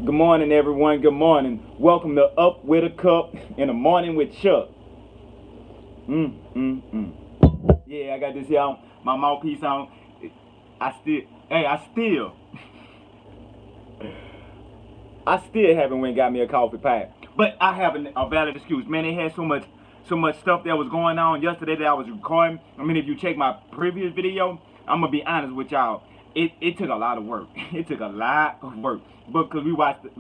Good morning, everyone. Good morning. Welcome to Up with a Cup in the morning with Chuck. Mm, mm, mm. Yeah, I got this here on my mouthpiece on. I still, hey, I still haven't went and got me a coffee pot. But I have a valid excuse. Man, they had so much stuff that was going on yesterday that I was recording. I mean, if you check my previous video, I'm gonna be honest with y'all. It took a lot of work. It took a lot of work. But because we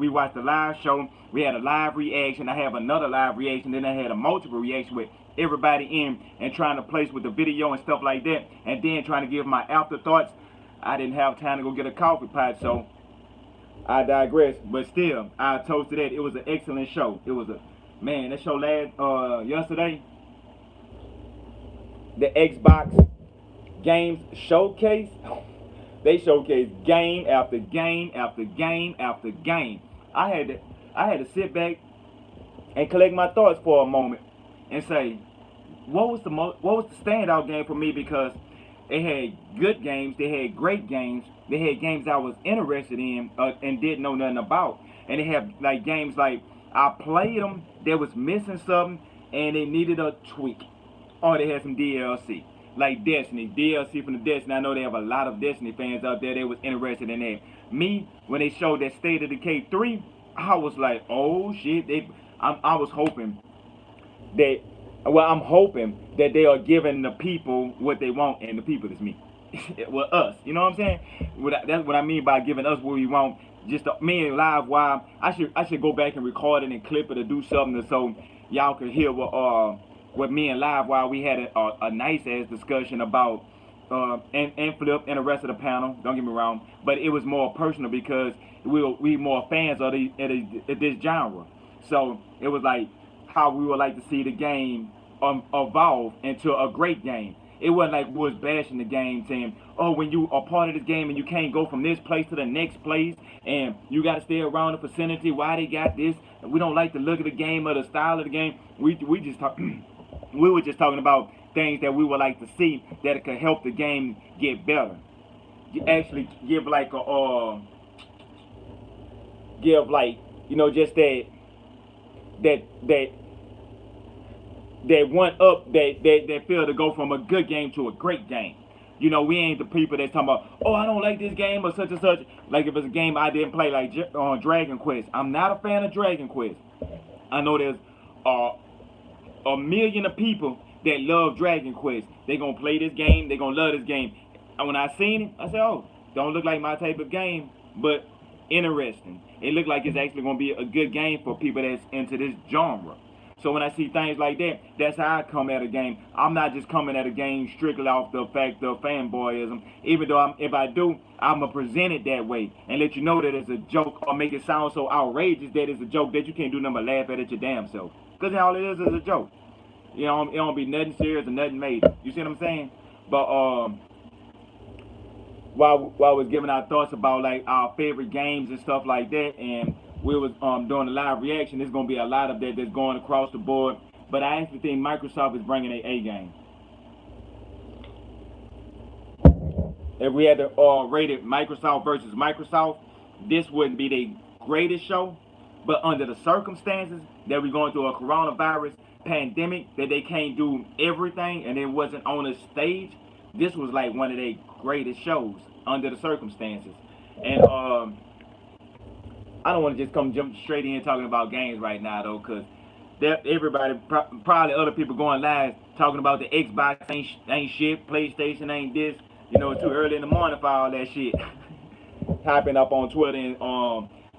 watched the live show, we had a live reaction. I have another live reaction. Then I had a multiple reaction with everybody in and trying to place with the video and stuff like that. And then trying to give my afterthoughts. I didn't have time to go get a coffee pot, so I digress, but still, I toasted that. It was an excellent show. It was a man. That show last yesterday, the Xbox games showcase. They showcased game after game after game after game. I had to I had to sit back and collect my thoughts for a moment and say, what was the standout game for me, because they had good games, they had great games, they had games I was interested in and didn't know nothing about, and they have like games like I played them, there was missing something and they needed a tweak, or they had some DLC like Destiny DLC from the Destiny. I know they have a lot of Destiny fans out there. They was interested in that. Me, when they showed that State of Decay 3, I was like, oh shit. I was hoping that, well, I'm hoping that they are giving the people what they want, and the people is me. Well, us, you know what I'm saying? That's what I mean by giving us what we want. Just me and live wire. I should go back and record it and clip it or do something so y'all can hear what me and live wire we had a nice ass discussion about and Flip and the rest of the panel. Don't get me wrong, but it was more personal because we more fans of this genre. So it was like how we would like to see the game evolve into a great game. It wasn't like we was bashing the game, saying, "Oh, when you are part of this game and you can't go from this place to the next place, and you got to stay around the vicinity. Why they got this? We don't like the look of the game or the style of the game." We just talk, we were just talking about things that we would like to see that could help the game get better. You actually give like a give like just that that that one up that feel to go from a good game to a great game. We ain't the people that's talking about, oh, I don't like this game or such and such. Like if it's a game I didn't play, like Dragon Quest. I'm not a fan of Dragon Quest. I know there's uh, a million of people that love Dragon Quest. They gonna play this game. They gonna love this game. And when I seen it, I said, oh, don't look like my type of game, but interesting. It looked like it's actually gonna be a good game for people that's into this genre. So when I see things like that, that's how I come at a game. I'm not just coming at a game strictly off the fact of fanboyism. Even though if I do, I'm going to present it that way and let you know that it's a joke, or make it sound so outrageous that it's a joke that you can't do nothing but laugh at it your damn self. Because all it is a joke. It don't be nothing serious or nothing major. You see what I'm saying? But while I was giving our thoughts about like our favorite games and stuff like that, and we was doing a live reaction, there's gonna be a lot of that that's going across the board. But I actually think Microsoft is bringing a game. If we had to rate it Microsoft versus Microsoft, this wouldn't be the greatest show. But under the circumstances that we're going through a coronavirus pandemic, that they can't do everything and it wasn't on a stage, this was like one of their greatest shows under the circumstances. And I don't want to just jump straight in talking about games right now though, because everybody, probably other people going live talking about the Xbox ain't shit, PlayStation ain't this. It's too early in the morning for all that shit. Typing up on Twitter and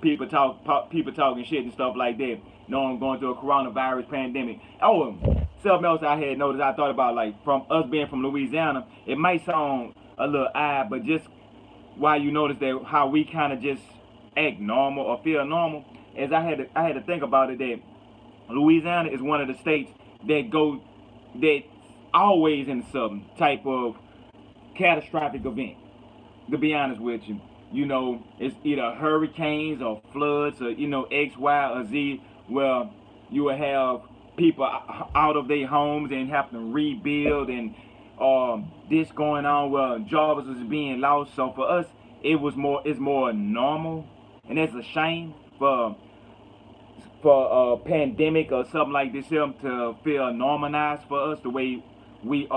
people talking shit and stuff like that. I'm going through a coronavirus pandemic. Oh, something else I had noticed. I thought about, like, from us being from Louisiana, it might sound a little odd, but just why you notice that how we kind of just act normal or feel normal, is I had to think about it, that Louisiana is one of the states that's always in some type of catastrophic event. To be honest with you, it's either hurricanes or floods or X, Y, or Z, where you will have people out of their homes and have to rebuild, and this going on where jobs is being lost. So for us, it's more normal, and that's a shame. for a pandemic or something like this here to feel normalized for us, the way we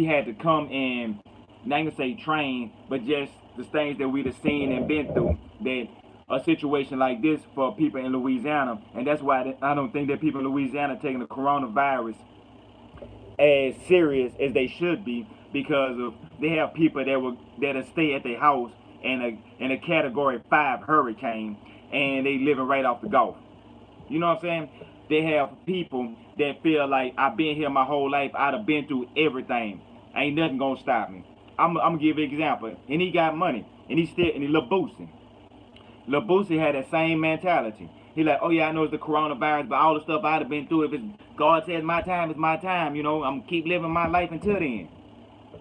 had to come and, not gonna say train, but just the things that we'd have seen and been through, that a situation like this for people in Louisiana. And that's why I don't think that people in Louisiana are taking the coronavirus as serious as they should be, because of they have people that'll stay at their house in a category 5 hurricane, and they living right off the Gulf. You know what I'm saying? They have people that feel like, I've been here my whole life, I'd have been through everything, ain't nothing gonna stop me. I'm gonna give you an example. And he got money, and he Lil Boosie had that same mentality. He like, oh yeah, I know it's the coronavirus, but all the stuff I'd have been through, if it's God says my time is my time, you know, I'm gonna keep living my life until then.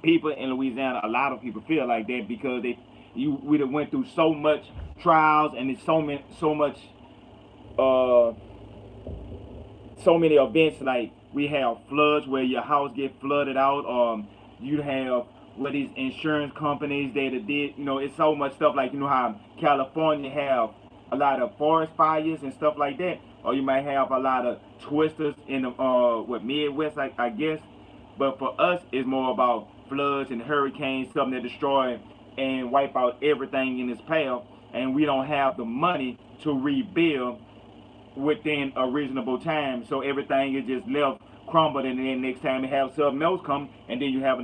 People in Louisiana, a lot of people feel like that because we'd have went through so much trials, and it's so many events. Like, we have floods where your house get flooded out. You have with these insurance companies that did, you know, it's so much stuff. Like, you know how California have a lot of forest fires and stuff like that, or you might have a lot of twisters in the Midwest, I guess. But for us, it's more about floods and hurricanes, something that destroy and wipe out everything in its path, and we don't have the money to rebuild within a reasonable time. So everything is just left crumbled, and then next time you have something else come, and then you have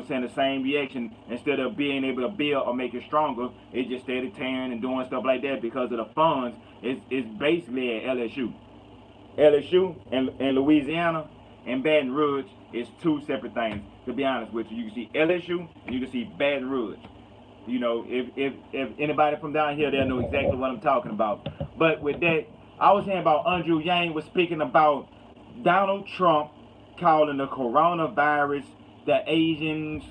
saying the same reaction. Instead of being able to build or make it stronger, it just started tearing and doing stuff like that because of the funds. It's basically at LSU and Louisiana and Baton Rouge is two separate things, to be honest with you. You can see LSU and you can see Baton Rouge. You know, if anybody from down here, they'll know exactly what I'm talking about. But with that, I was saying about Andrew Yang was speaking about Donald Trump calling the coronavirus the Asians,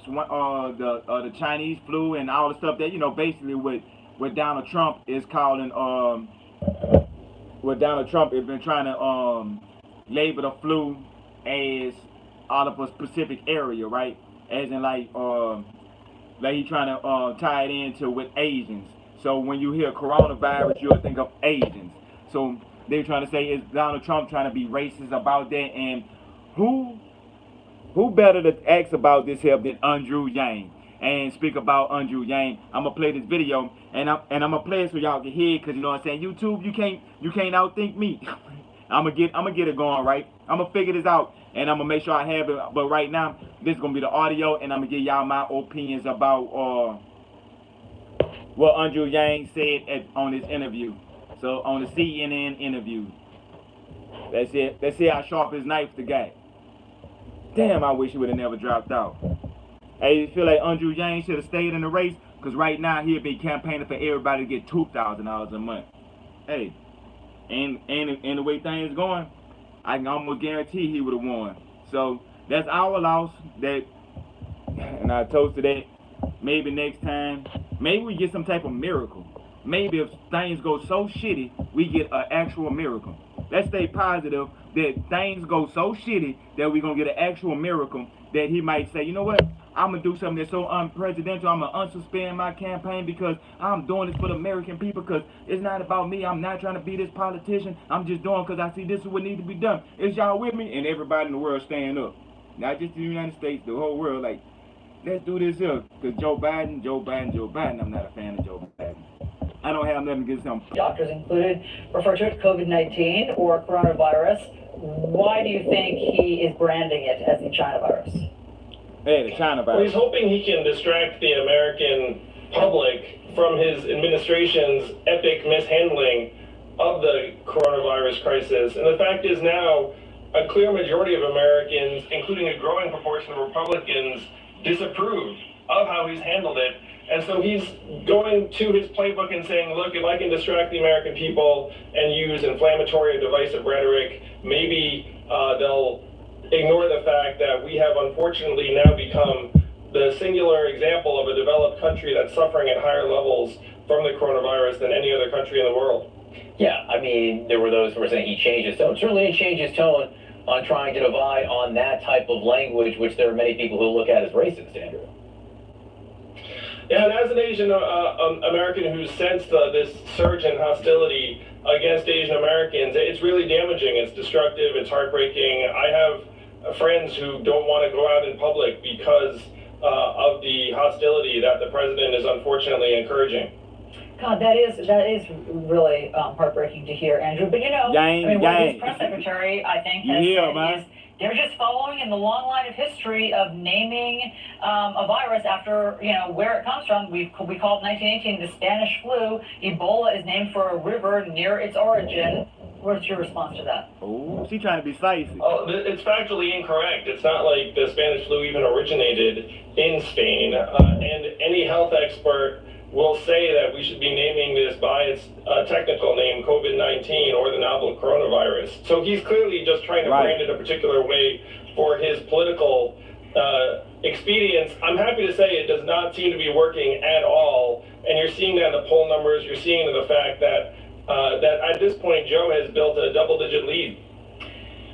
the Chinese flu, and all the stuff that, you know, basically what Donald Trump is calling, what Donald Trump has been trying to label the flu as out of a specific area, right? As in like he's trying to tie it into with Asians. So when you hear coronavirus, you'll think of Asians. So they're trying to say, is Donald Trump trying to be racist about that? And who better to ask about this here than Andrew Yang? And speak about Andrew Yang, I'm gonna play this video, and I'm gonna play it so y'all can hear it, because you know what I'm saying, YouTube, you can't outthink me. I'm gonna get it going, right? I'm gonna figure this out, and I'm gonna make sure I have it. But right now, this is gonna be the audio, and I'm gonna give y'all my opinions about what Andrew Yang said on this interview. So on the CNN interview, that's it. Let's see how sharp his knife the guy. Damn, I wish he would have never dropped out. Hey, you feel like Andrew Yang should have stayed in the race? Because right now he'll be campaigning for everybody to get $2,000 a month. Hey, and the way things going, I can almost guarantee he would have won. So that's our loss. And I toasted that. Maybe next time, maybe we get some type of miracle. Maybe if things go so shitty, we get an actual miracle. Let's stay positive that things go so shitty that we're going to get an actual miracle, that he might say, you know what, I'm going to do something that's so unprecedented. I'm going to unsuspend my campaign because I'm doing this for the American people, because it's not about me. I'm not trying to be this politician. I'm just doing because I see this is what needs to be done. Is y'all with me? And everybody in the world stand up. Not just the United States, the whole world. Like, let's do this here. Because Joe Biden. I'm not a fan of Joe Biden. I don't have nothing against him. Doctors included refer to it COVID-19 or coronavirus. Why do you think he is branding it as the China virus? Hey, the China virus. Well, he's hoping he can distract the American public from his administration's epic mishandling of the coronavirus crisis. And the fact is now, a clear majority of Americans, including a growing proportion of Republicans, disapprove of how he's handled it. And so he's going to his playbook and saying, look, if I can distract the American people and use inflammatory and divisive rhetoric, maybe they'll ignore the fact that we have unfortunately now become the singular example of a developed country that's suffering at higher levels from the coronavirus than any other country in the world. Yeah, I mean, there were those who were saying he changed his tone. Certainly he changed his tone on trying to divide on that type of language, which there are many people who look at as racist, Andrew. Yeah, and as an Asian American who's sensed this surge in hostility against Asian Americans, it's really damaging. It's destructive. It's heartbreaking. I have friends who don't want to go out in public because of the hostility that the president is unfortunately encouraging. God, that is really heartbreaking to hear, Andrew. But what his press secretary, I think, has said is they're just following in the long line of history of naming a virus after where it comes from. We called 1918 the Spanish flu. Ebola is named for a river near its origin. What's your response to that? Oh, she's trying to be spicy. Oh, it's factually incorrect. It's not like the Spanish flu even originated in Spain. And any health expert will say that we should be naming this by its technical name, COVID-19, or the novel coronavirus. So he's clearly just trying to brand it a particular way for his political expedience. I'm happy to say it does not seem to be working at all. And you're seeing that in the poll numbers. You're seeing in the fact that at this point, Joe has built a double-digit lead.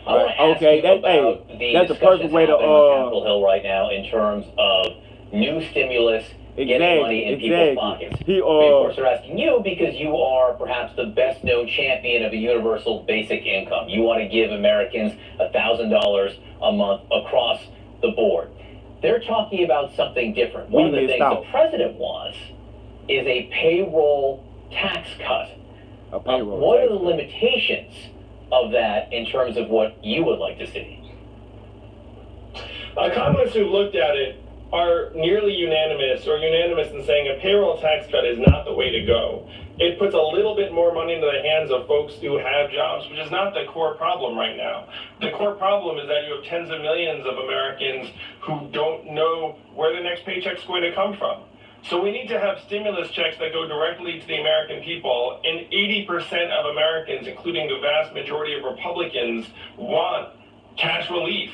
Okay, that's the perfect way to on Capitol Hill right now in terms of new stimulus, getting money in people's pockets. Of course, they're asking you because you are perhaps the best-known champion of a universal basic income. You want to give Americans $1,000 a month across the board. They're talking about something different. One of the things the president wants is a payroll tax cut. What are the limitations of that in terms of what you would like to see? Economists who looked at it are nearly unanimous in saying a payroll tax cut is not the way to go. It puts a little bit more money into the hands of folks who have jobs, which is not the core problem right now. The core problem is that you have tens of millions of Americans who don't know where the next paycheck's going to come from. So we need to have stimulus checks that go directly to the American people, and 80% of Americans, including the vast majority of Republicans, want cash relief.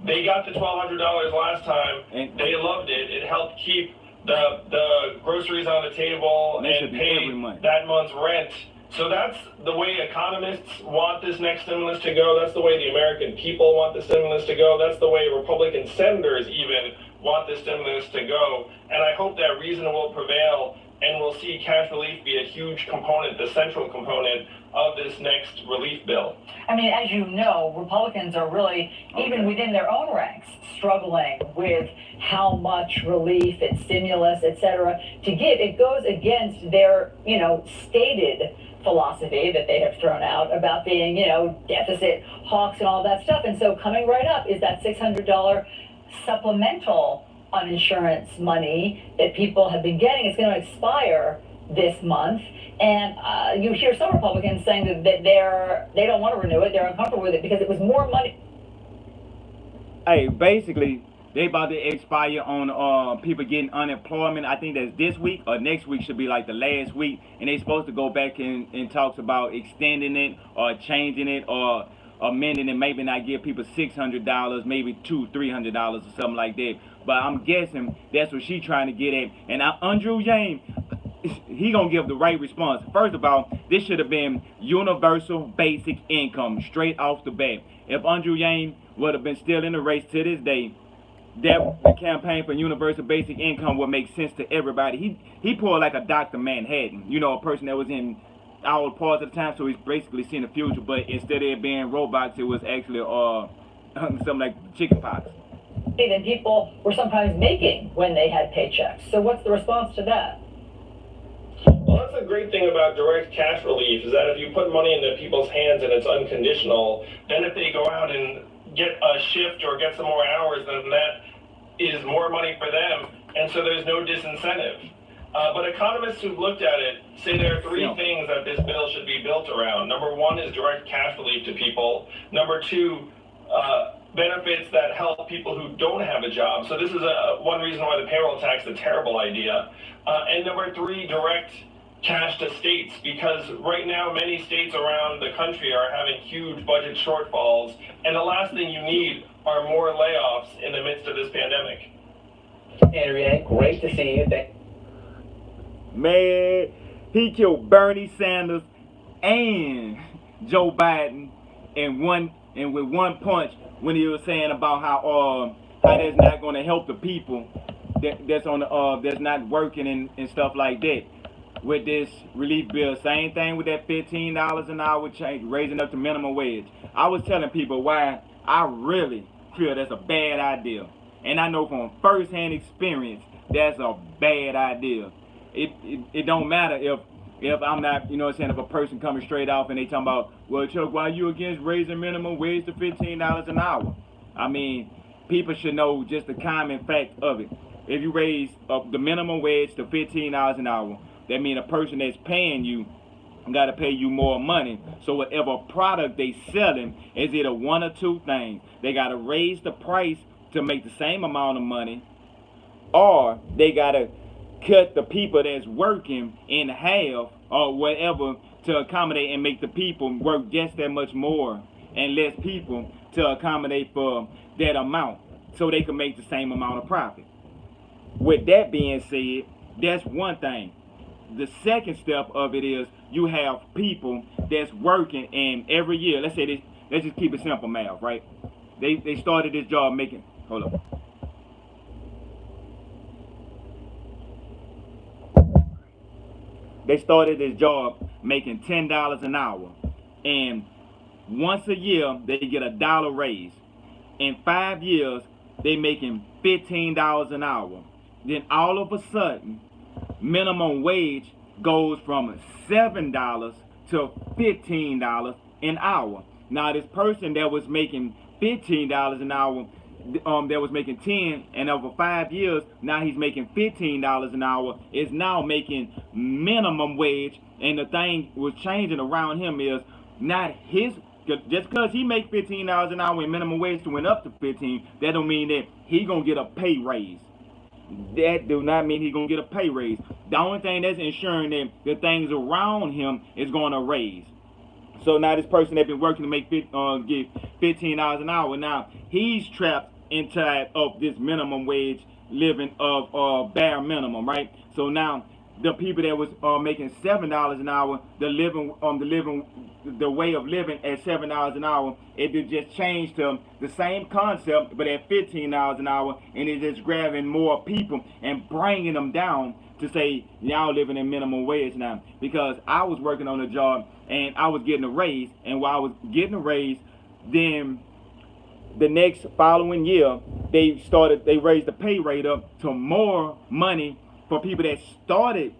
They got the $1,200 last time. They loved it. It helped keep the groceries on the table and pay that month's rent. So that's the way economists want this next stimulus to go. That's the way the American people want the stimulus to go. That's the way Republican senators even want this stimulus to go. And I hope that reason will prevail and we'll see cash relief be a huge component, the central component of this next relief bill. I mean, as you know, Republicans are really, even within their own ranks, struggling with how much relief and stimulus, et cetera, to give. It goes against their, stated philosophy that they have thrown out about being, deficit hawks and all that stuff. And so coming right up is that $600 supplemental uninsurance money that people have been getting. It's going to expire this month, and you hear some Republicans saying that they don't want to renew it. They're uncomfortable with it because it was more money. Hey, basically, they about to expire on people getting unemployment. I think that's this week or next week should be like the last week, and they're supposed to go back and talks about extending it or changing it or amending it, maybe not give people $600, maybe $200-300 or something like that. But I'm guessing that's what she's trying to get at. And Andrew Yang, he gonna give the right response. First of all, this should have been universal basic income straight off the bat. If Andrew Yang would have been still in the race to this day, that the campaign for universal basic income would make sense to everybody. He pulled like a Dr. Manhattan, a person that was in all parts of the time, so he's basically seeing the future. But instead of it being robots, it was actually something like chicken pox. Than people were sometimes making when they had paychecks. So what's the response to that? Well, that's the great thing about direct cash relief is that if you put money into people's hands and it's unconditional, then if they go out and get a shift or get some more hours, then that is more money for them, and so there's no disincentive. But economists who've looked at it say there are three things that this bill should be built around. Number one is direct cash relief to people. Number two, benefits that help people who don't have a job. So this is one reason why the payroll tax is a terrible idea. And number three, direct cash to states, because right now many states around the country are having huge budget shortfalls, and the last thing you need are more layoffs in the midst of this pandemic. Andrea, great to see you. Man, he killed Bernie Sanders and Joe Biden with one punch when he was saying about how that's not going to help the people that's on the that's not working and stuff like that. With this relief bill, same thing with that $15 an hour change, raising up to minimum wage. I was telling people why I really feel that's a bad idea, and I know from first-hand experience that's a bad idea. It don't matter if I'm not, you know what I'm saying, if a person coming straight off and they talking about, well, Chuck, why you against raising minimum wage to $15 an hour? I mean, people should know just the common fact of it. If you raise the minimum wage to $15 an hour, that means a person that's paying you got to pay you more money. So whatever product they selling is either one or two things. They got to raise the price to make the same amount of money, or they got to cut the people that's working in half or whatever to accommodate and make the people work just that much more and less people to accommodate for that amount so they can make the same amount of profit. With that being said, that's one thing. The second step of it is you have people that's working, and every year, let's say this, let's just keep it simple math, right? They started this job making, hold up. They started this job making $10 an hour, and once a year they get a dollar raise. In 5 years, they making $15 an hour. Then all of a sudden, minimum wage goes from $7 to $15 an hour. Now this person that was making $15 an hour, that was making 10, and over 5 years, now he's making $15 an hour, is now making minimum wage. And the thing was changing around him is not his, just because he make $15 an hour and minimum wage went up to 15, that don't mean that he gonna get a pay raise. That do not mean he's going to get a pay raise. The only thing that's ensuring that the things around him is going to raise. So now this person that's been working to make get $15 an hour, now he's trapped inside of this minimum wage living of bare minimum, right? So now the people that was making $7 an hour, the way of living at $7 an hour, it did just change to the same concept, but at $15 an hour, and it's just grabbing more people and bringing them down to say y'all living in minimum wage now. Because I was working on a job and I was getting a raise, and while I was getting a raise, then the next following year they raised the pay rate up to more money for people that started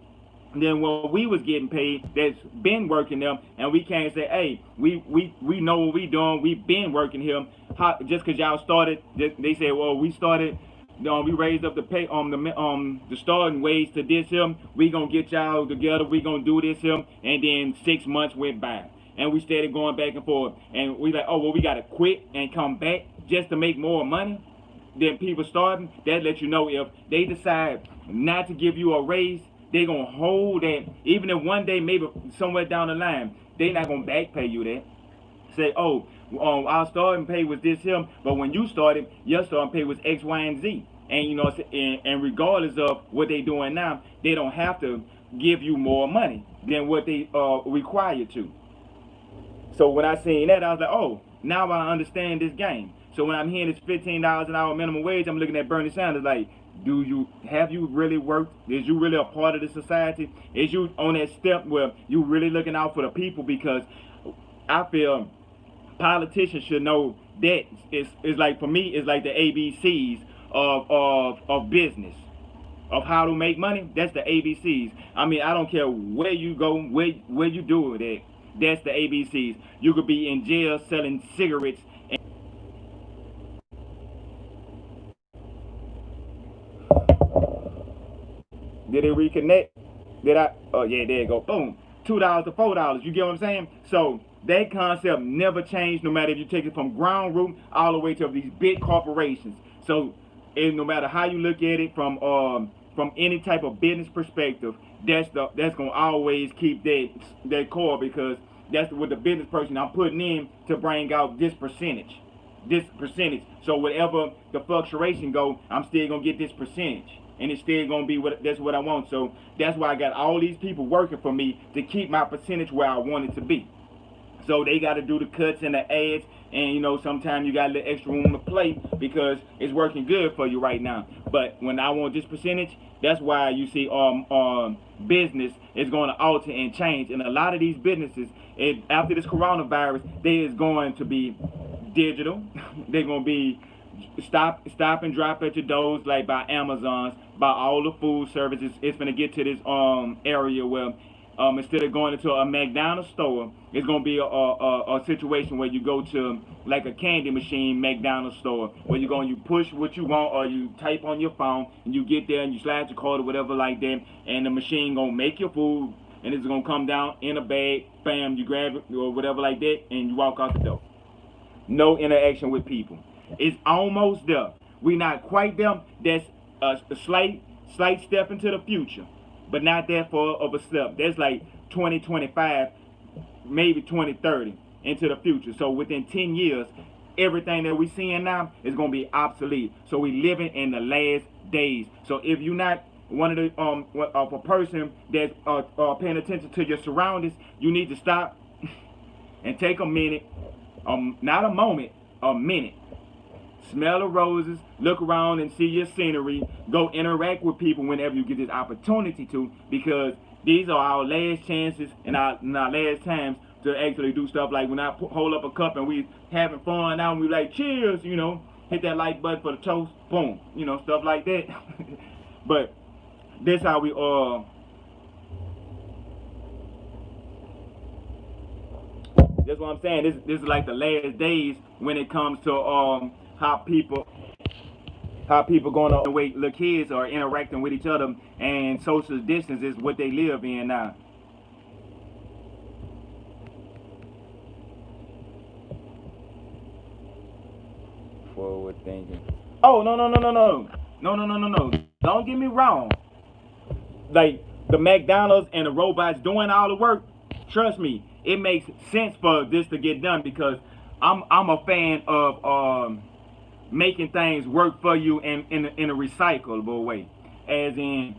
than what we was getting paid that's been working them. And we can't say, hey, we know what we doing, we've been working here. Just because y'all started, they say, well, we started, we raised up the pay the starting wage to this here, we gonna get y'all together, we gonna do this here. And then 6 months went by and we started going back and forth, and we like, oh well, we gotta quit and come back just to make more money. Then people starting, that let you know if they decide not to give you a raise, they're going to hold that. Even if one day, maybe somewhere down the line, they're not going to back pay you that. Say, oh, our starting pay was this here, but when you started, your starting pay was X, Y, and Z. And, you know, and regardless of what they're doing now, they don't have to give you more money than what they require to. So when I seen that, I was like, oh, now I understand this game. So when I'm hearing this $15 an hour minimum wage, I'm looking at Bernie Sanders like, have you really worked? Is you really a part of the society? Is you on that step where you really looking out for the people? Because I feel politicians should know that it's like, for me, it's like the ABCs of business, of how to make money. That's the ABCs. I mean, I don't care where you go, where you do it at. That's the ABCs. You could be in jail selling cigarettes. Did it reconnect? Did I? Oh yeah, there you go. Boom. $2 to $4. You get what I'm saying? So that concept never changed, no matter if you take it from ground root all the way to these big corporations. So no matter how you look at it from any type of business perspective, that's gonna always keep that core, because that's what the business person I'm putting in to bring out this percentage. So whatever the fluctuation go, I'm still gonna get this percentage. And it's still gonna be that's what I want. So that's why I got all these people working for me to keep my percentage where I want it to be. So they got to do the cuts and the ads, and you know sometimes you got a little extra room to play because it's working good for you right now. But when I want this percentage, that's why you see business is going to alter and change, and a lot of these businesses, after this coronavirus, they is going to be digital. They're going to be stop and drop at your doors, like by Amazon's, by all the food services. It's going to get to this area where instead of going into a McDonald's store, it's going to be a situation where you go to like a candy machine McDonald's store, where you push what you want, or you type on your phone and you get there and you slide your card or whatever like that, and the machine going to make your food, and it's going to come down in a bag, bam, you grab it or whatever like that, and you walk out the door. No interaction with people. It's almost there. We're not quite there. That's a slight step into the future, but not that far of a step. That's like 2025, maybe 2030 into the future. So within 10 years, everything that we're seeing now is going to be obsolete. So we're living in the last days. So if you're not one of the a person that's paying attention to your surroundings, you need to stop and take a minute, not a moment, a minute. Smell the roses, look around and see your scenery, go interact with people whenever you get this opportunity to, because these are our last chances and our last times to actually do stuff like when I hold up a cup and we having fun now and we like, cheers, you know, hit that like button for the toast, boom, you know, stuff like that. But this how we that's what I'm saying. This is like the last days when it comes to how people going to wait. The kids are interacting with each other, and social distance is what they live in now. Forward thinking. Oh no. Don't get me wrong. Like the McDonald's and the robots doing all the work. Trust me, it makes sense for this to get done, because I'm a fan of making things work for you in a recyclable way, as in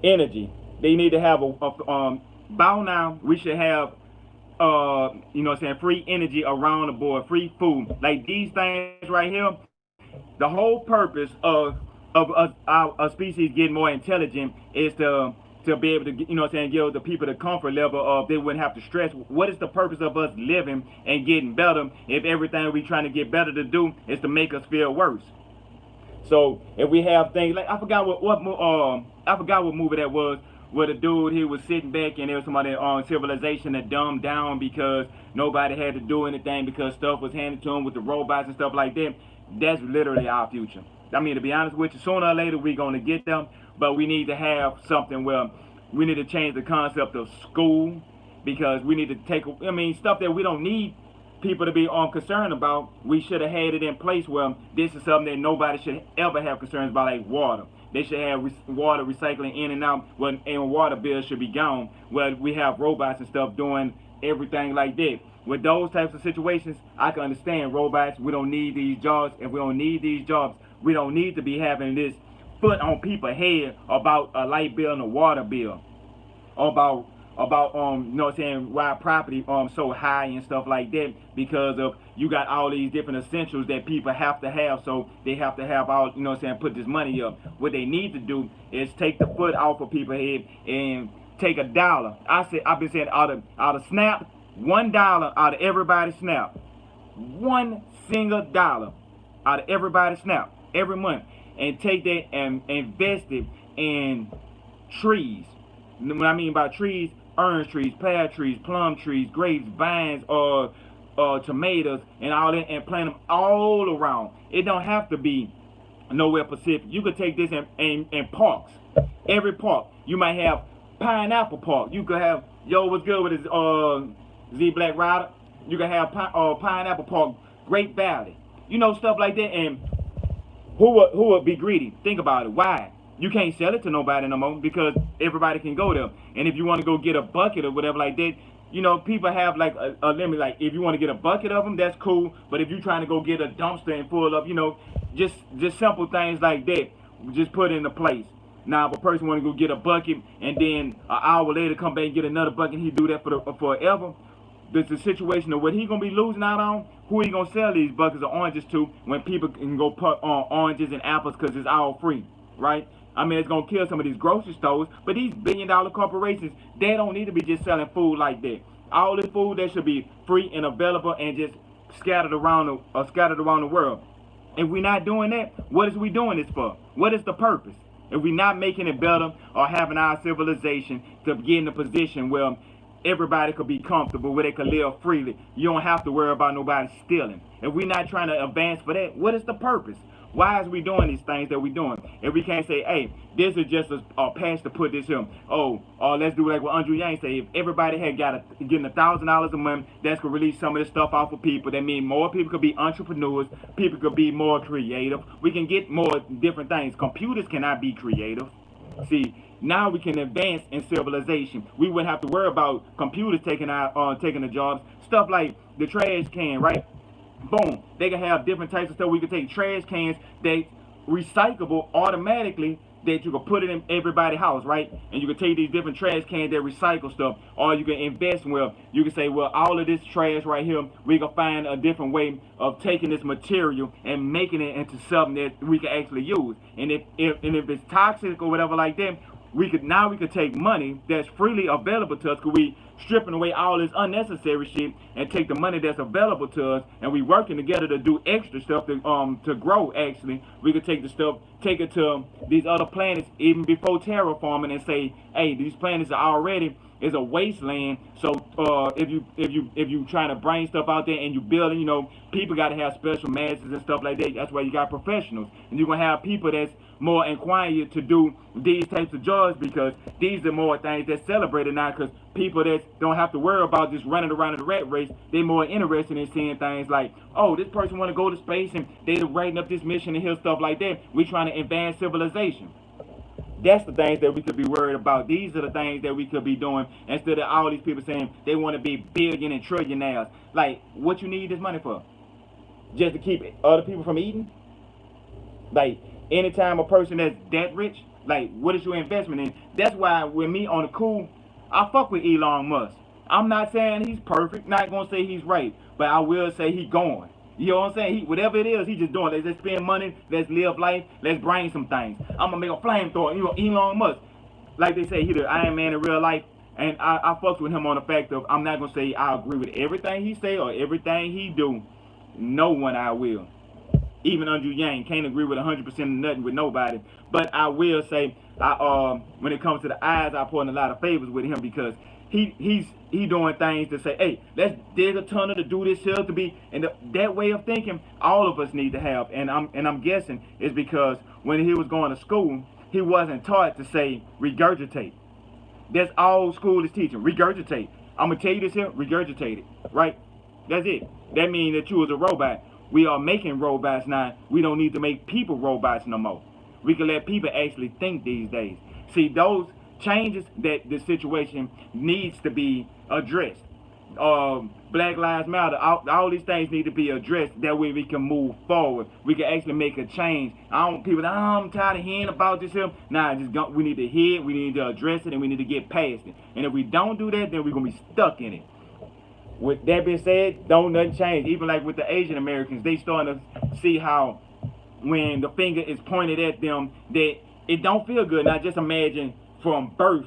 energy. They need to have by now we should have you know what I'm saying, free energy around the board, free food. Like these things right here, the whole purpose of our species getting more intelligent is to be able to, you know what I'm saying, give the people the comfort level of they wouldn't have to stress. What is the purpose of us living and getting better if everything we trying to get better to do is to make us feel worse? So if we have things like, I forgot what movie that was, where the dude, he was sitting back and there was somebody on civilization that dumbed down because nobody had to do anything because stuff was handed to them with the robots and stuff like that. That's literally our future. I mean, to be honest with you, sooner or later we're going to get them, but we need to have something where we need to change the concept of school, because we need to take, I mean, stuff that we don't need people to be concerned about. We should have had it in place where this is something that nobody should ever have concerns about, like water. They should have water recycling in and out, and water bills should be gone, where we have robots and stuff doing everything like that. With those types of situations, I can understand robots. We don't need these jobs. If we don't need these jobs, we don't need to be having this foot on people's head about a light bill and a water bill, about you know what I'm saying, why property so high and stuff like that, because of you got all these different essentials that people have to have, so they have to have all, you know what I'm saying, put this money up. What they need to do is take the foot off of people's head and take $1. I've been saying out of Snap, $1 out of everybody's Snap, one single dollar out of everybody's Snap every month, and take that and invest it in trees. What I mean by trees, orange trees, pear trees, plum trees, grapes, vines, tomatoes, and all that, and plant them all around. It don't have to be nowhere specific. You could take this in parks. Every park. You might have Pineapple Park. You could have, what's good with this Z Black Rider? You could have Pineapple Park, Great Valley. You know, stuff like that. And who would be greedy? Think about it. Why? You can't sell it to nobody no more because everybody can go there. And if you want to go get a bucket or whatever like that, you know, people have like a limit. Like if you want to get a bucket of them, that's cool. But if you're trying to go get a dumpster and full of, you know, just simple things like that, just put into place. Now, if a person want to go get a bucket and then an hour later come back and get another bucket, he do that for forever. the situation of what he gonna be losing out on. Who he gonna sell these buckets of oranges to when people can go put on oranges and apples because it's all free, right? I mean, it's gonna kill some of these grocery stores, but these billion-dollar corporations, they don't need to be just selling food like that. All this food that should be free and available and just scattered around the world. If we're not doing that, what is we doing this for? What is the purpose? If we're not making it better or having our civilization to get in a position where everybody could be comfortable, where they could live freely, you don't have to worry about nobody stealing. If we're not trying to advance for that, what is the purpose? Why is we doing these things that we're doing? If we can't say, hey, this is just a patch to put this here. Oh, let's do like what Andrew Yang say. If everybody had getting $1,000 a month, that's could release some of this stuff off of people. That means more people could be entrepreneurs. People could be more creative. We can get more different things. Computers cannot be creative. See, now we can advance in civilization. We wouldn't have to worry about computers taking the jobs. Stuff like the trash can, right? Boom, they can have different types of stuff. We can take trash cans that recyclable automatically, that you can put it in everybody's house, right? And you can take these different trash cans that recycle stuff, or you can invest. Well, you can say, well, all of this trash right here, we can find a different way of taking this material and making it into something that we can actually use. And if it's toxic or whatever like that, we could take money that's freely available to us, because we stripping away all this unnecessary shit and take the money that's available to us, and we working together to do extra stuff to grow. Actually, we could take the stuff, take it to these other planets even before terraforming, and say, hey, these planets are already is a wasteland. So if you trying to bring stuff out there and you building, people got to have special masters and stuff like that. That's why you got professionals, and you're gonna have people that's more inclined to do these types of jobs, because these are more things that's celebrated now, because people that don't have to worry about just running around in the rat race, they're more interested in seeing things like, oh, this person want to go to space and they're writing up this mission and hear stuff like that. We trying to advance civilization. That's the things that we could be worried about. These are the things that we could be doing, instead of all these people saying they want to be billion and trillionaires. Like, what you need this money for? Just to keep other people from eating? Like, anytime a person that's that rich, like, what is your investment in? That's why with me on the cool, I fuck with Elon Musk. I'm not saying he's perfect, not gonna say he's right, but I will say he's going. You know what I'm saying? Whatever it is, he's just doing. Let's just spend money, let's live life, let's bring some things. I'm gonna make a flamethrower. Elon Musk, like they say, he's the Iron Man in real life. And I fucks with him on the fact of, I'm not gonna say I agree with everything he say or everything he do. No one I will. Even Andrew Yang can't agree with 100% of nothing with nobody. But I will say, when it comes to the eyes, I put in a lot of favors with him, because he's doing things to say, hey, let's dig a tunnel to do this here to be, and that way of thinking, all of us need to have. And I'm guessing it's because when he was going to school, he wasn't taught to say regurgitate. That's all school is teaching, regurgitate. I'm gonna tell you this here, regurgitate it, right? That's it. That means that you was a robot. We are making robots now. We don't need to make people robots no more. We can let people actually think these days. See, those changes that the situation needs to be addressed. Black Lives Matter, all these things need to be addressed. That way we can move forward. We can actually make a change. People say, I'm tired of hearing about this here. Nah, we need to hear it, we need to address it, and we need to get past it. And if we don't do that, then we're going to be stuck in it. With that being said, don't nothing change. Even like with the Asian Americans, they starting to see how when the finger is pointed at them, that it don't feel good. Now just imagine from birth,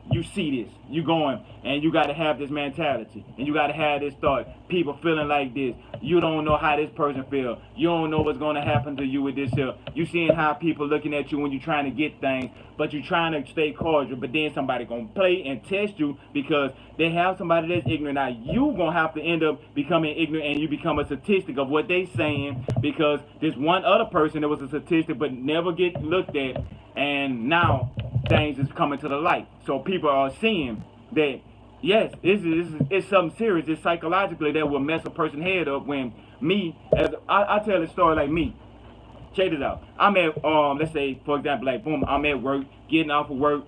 you see this, you going, and you got to have this mentality, and you got to have this thought. People feeling like this. You don't know how this person feel. You don't know what's going to happen to you with this here. You seeing how people looking at you when you trying to get things, but you trying to stay cordial, but then somebody going to play and test you because they have somebody that's ignorant. Now you going to have to end up becoming ignorant, and you become a statistic of what they saying, because there's one other person that was a statistic but never get looked at, and now things is coming to the light. So people are seeing that, yes, it's something serious. It's psychologically that will mess a person's head up. When me, as I tell a story like me. Check this out. I'm at, let's say, for example, like, boom, I'm at work, getting off of work,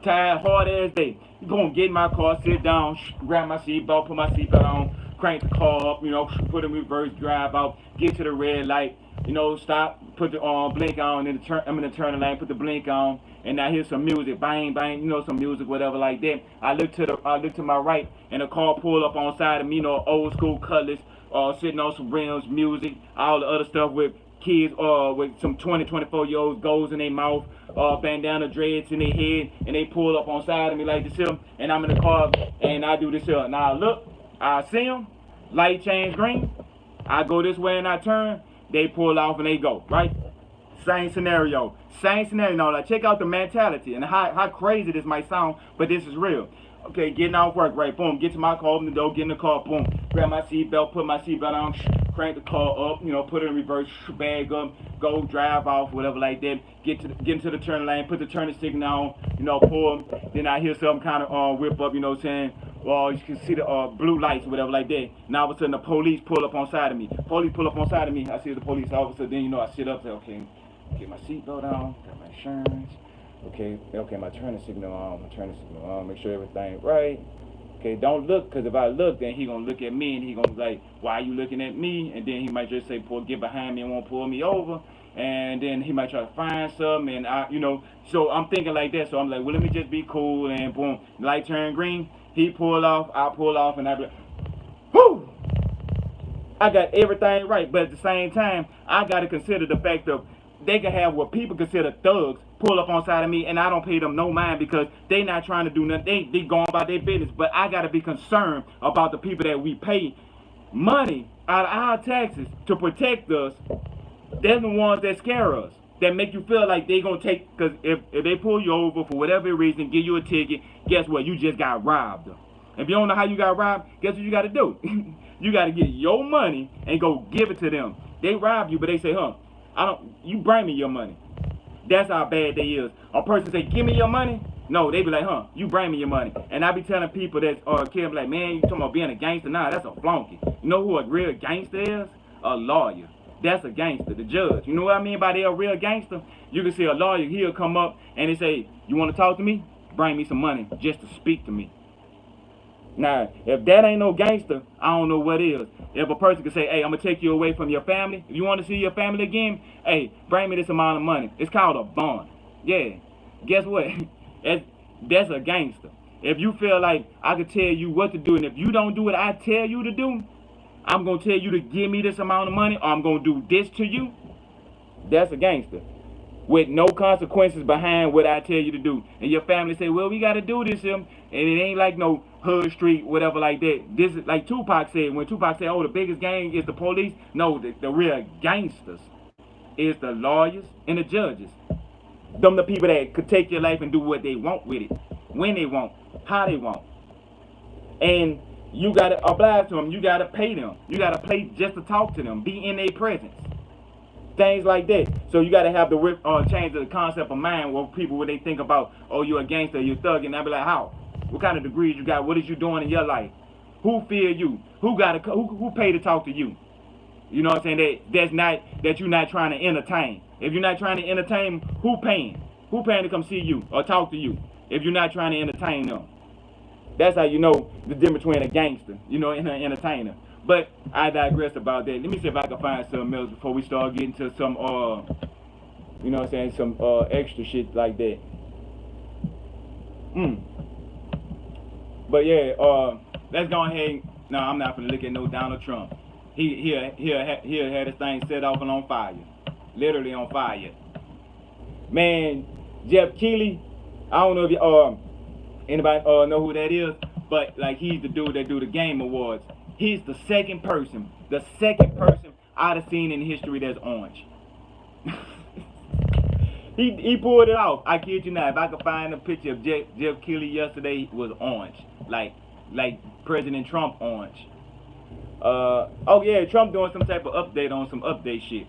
tired, hard ass day. Going to get in my car, sit down, grab my seatbelt, put my seatbelt on, crank the car up, put in reverse, drive out, get to the red light. you know, stop, put the blink on, and I'm in the turning lane, put the blink on, and I hear some music, bang, bang, you know, some music, whatever like that. I look to my right, and a car pull up on side of me, you know, old school Cutlass, sitting on some rims, music, all the other stuff with kids, with some 24-year-olds, goals in their mouth, bandana dreads in their head, and they pull up on side of me like this here, and I'm in the car, and I do this here. Now look, I see them, light change green, I go this way and I turn, they pull off and they go, right? Same scenario. Now, like, check out the mentality and how crazy this might sound, but this is real. Okay, getting off work, right? Boom, get to my car, open the door, get in the car, boom, grab my seatbelt, put my seatbelt on, crank the car up, you know, put it in reverse, bag up, go drive off, whatever like that. Get into the turn lane, put the turning signal on, you know, pull. Then I hear some kind of whip up, you know what I'm saying? Well, you can see the blue lights, whatever like that. Now all of a sudden the police pull up on side of me. Police pull up on side of me. I see the police officer. Then, you know, I sit up, say, okay, get my seatbelt on, got my insurance. Okay, my turning signal on, make sure everything right. Okay, don't look, because if I look, then he gonna look at me and he gonna be like, why are you looking at me? And then he might just say, get behind me and won't pull me over. And then he might try to find something, and you know, so I'm thinking like that. So I'm like, well, let me just be cool, and boom, light turn green, he pull off, I pull off, and I be like, whoo! I got everything right, but at the same time, I gotta consider the fact of they can have what people consider thugs pull up on side of me, and I don't pay them no mind because they not trying to do nothing. They going about their business. But I got to be concerned about the people that we pay money out of our taxes to protect us. They're the ones that scare us, that make you feel like they going to take, because if they pull you over for whatever reason, give you a ticket, guess what? You just got robbed. If you don't know how you got robbed, guess what you got to do? You got to get your money and go give it to them. They rob you, but they say, you bring me your money. That's how bad they is. A person say, give me your money. No, they be like, you bring me your money. And I be telling people that kids like, man, you talking about being a gangster? Nah, that's a flunky. You know who a real gangster is? A lawyer. That's a gangster, the judge. You know what I mean by they a real gangster? You can see a lawyer, he'll come up and he say, you want to talk to me? Bring me some money just to speak to me. Now, if that ain't no gangster, I don't know what is. If a person can say, hey, I'm going to take you away from your family. If you want to see your family again, hey, bring me this amount of money. It's called a bond. Yeah. Guess what? That's a gangster. If you feel like I could tell you what to do, and if you don't do what I tell you to do, I'm going to tell you to give me this amount of money, or I'm going to do this to you, that's a gangster. With no consequences behind what I tell you to do. And your family say, well, we got to do this, and it ain't like no hood street, whatever like that. This is like Tupac said. When Tupac said, oh, the biggest gang is the police. No, the real gangsters is the lawyers and the judges. Them the people that could take your life and do what they want with it. When they want. How they want. And you got to oblige to them. You got to pay them. You got to pay just to talk to them. Be in their presence. Things like that. So you got to have the change of the concept of mind where people, when they think about, oh, you're a gangster, you're a thug, and they'll be like, how? What kind of degrees you got? What is you doing in your life? Who fear you? Who pay to talk to you? You know what I'm saying? That you're not trying to entertain. If you're not trying to entertain, who paying? Who paying to come see you or talk to you? If you're not trying to entertain them. That's how you know the difference between a gangster, and an entertainer. But I digress about that. Let me see if I can find something else before we start getting to some, some extra shit like that. But yeah, let's go ahead. No, I'm not gonna look at no Donald Trump. He'll have this thing set off and on fire, literally on fire. Man, Jeff Keighley. I don't know if anybody know who that is, but like he's the dude that do the Game Awards. He's the second person I'd have seen in history that's orange. He pulled it off. I kid you not. If I could find a picture of Jeff Keighley yesterday, was orange, like President Trump orange. Oh yeah, Trump doing some type of update on some update shit.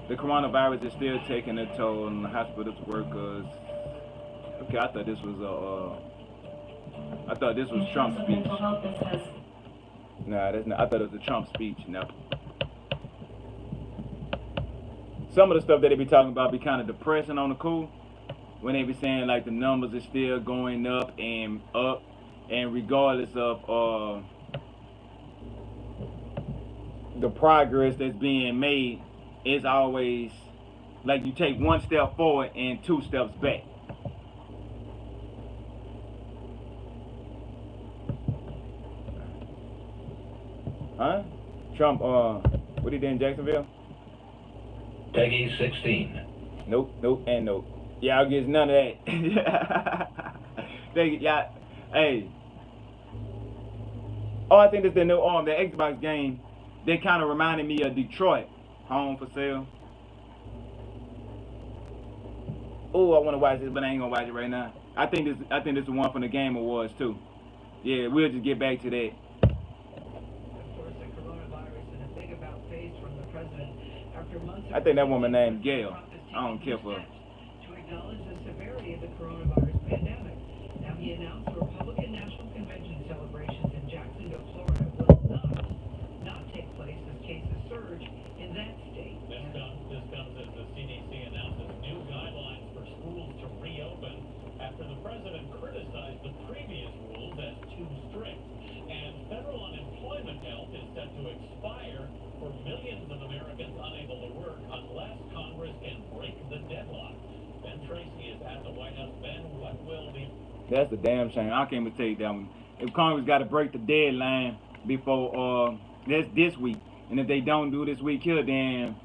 The coronavirus is still taking a toll on the hospital's workers. Okay, I thought this was Trump's speech. Nah, that's not. I thought it was a Trump speech. No. Some of the stuff that they be talking about be kind of depressing on the cool. When they be saying like the numbers are still going up, and regardless of the progress that's being made is always like you take one step forward and two steps back. Huh? Trump, what he did in Jacksonville? Peggy 16. Nope, and nope. Y'all gets none of that. Y'all, hey. Oh, I think this is the new the Xbox game. They kind of reminded me of Detroit. Home for sale. Oh, I want to watch this, but I ain't gonna watch it right now. I think this is the one from the Game Awards too. Yeah, we'll just get back to that. Of course, the coronavirus and a big about face from the president after months. I think that woman named Gail. I don't care for her. To acknowledge the severity of the coronavirus pandemic. Now he announced the Republican National Convention celebrations in Jacksonville, Florida will not take place as cases surge in that state. This comes as the CDC announces new guidelines for schools to reopen after the president criticized the previous rules as too strict. And federal unemployment help is set to expire for millions of Americans unable to work unless Congress can break the deadlock. Ben Tracy is at the White House. Ben, what will be... That's a damn shame. I can't even take that one. If Congress got to break the deadline before this week, and if they don't do this week here, then